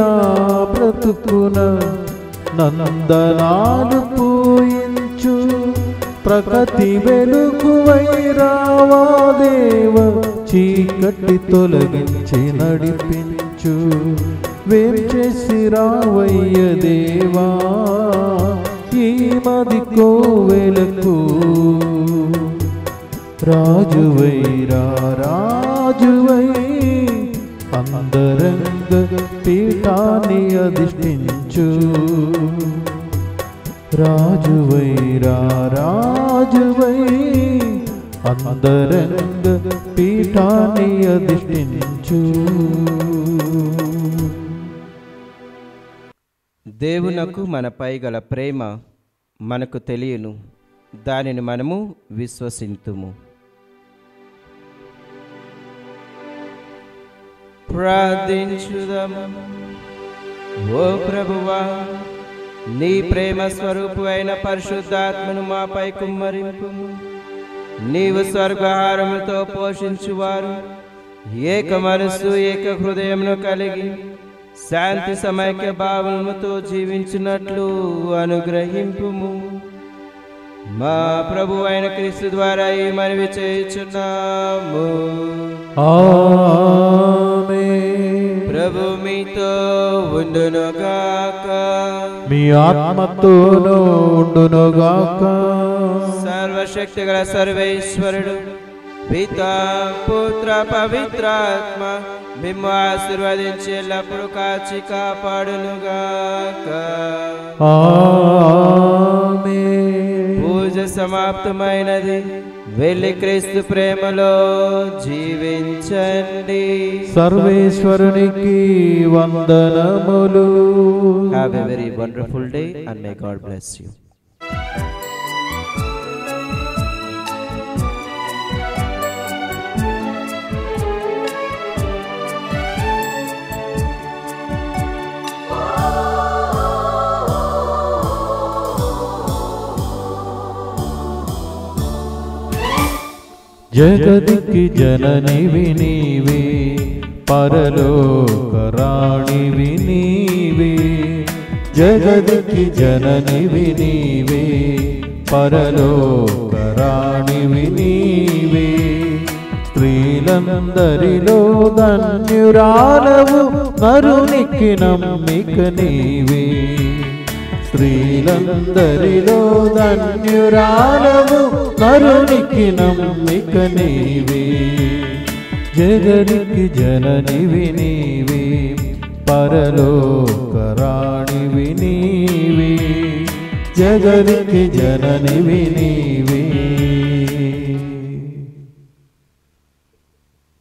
బ్రతుకున నందనాలు పూయించు ప్రకృతి వెలుగువై రావా దేవ చీకటి తొలగించి నడిపించు వేం చేసి రావయ్య దేవా ఈ మది కోవెలకు రాజువై రాజువై అందరంగ పీఠాన్ని అధిష్ఠించు రాజువై రాజువై అందరంగ పీఠాన్ని అధిష్ఠించు. దేవునకు మనపై గల ప్రేమ మనకు తెలియను, దానిని మనము విశ్వసింతుము. ప్రార్థించుదాము. ఓ ప్రభువా, నీ ప్రేమ స్వరూపు అయిన పరిశుద్ధాత్మను మాపై కుమ్మరింపు. నీవు స్వర్గాహారముతో పోషించువారు ఏక మనస్సు ఏక హృదయమును కలిగి శాంతి సమైక్య భావముతో జీవించినట్లు అనుగ్రహింపుము. మా ప్రభు అయిన క్రీస్తు ద్వారా ఈ మనవి చేయుచున్నాము. ఆమేన్. ప్రభు మీతో ఉండునుగాక, మీ ఆత్మతోనూ ఉండునుగాక. సర్వశక్తి గల సర్వేశ్వరుడు పితా పుత్ర పవిత్రాత్మ మిమ్ము ఆశీర్వదించి ఎల్లప్పుడు కాచి కాపాడునుగాక. ఆమేన్. పూజ సమాప్తమైనది. వెళ్ళి క్రీస్తు ప్రేమలో జీవించండి. సర్వేశ్వరునికి వందనములు. Have a very wonderful day and may God bless you. జగదికి జననివి నీవే, పరలోక రాణివి నీవే. జగదికి జననివి నీవే, పరలోక రాణివి నీవే. స్త్రీలందరిలో ధన్యురాలవు, నరునికి నమ్మిక నీవే. స్త్రీలందరిలో ధన్యురాలవు, నరునికి నమ్మిక నీవే. జగదికి జననివి నీవే, పరలోక రాణివి నీవే. జగదికి జననివి నీవే,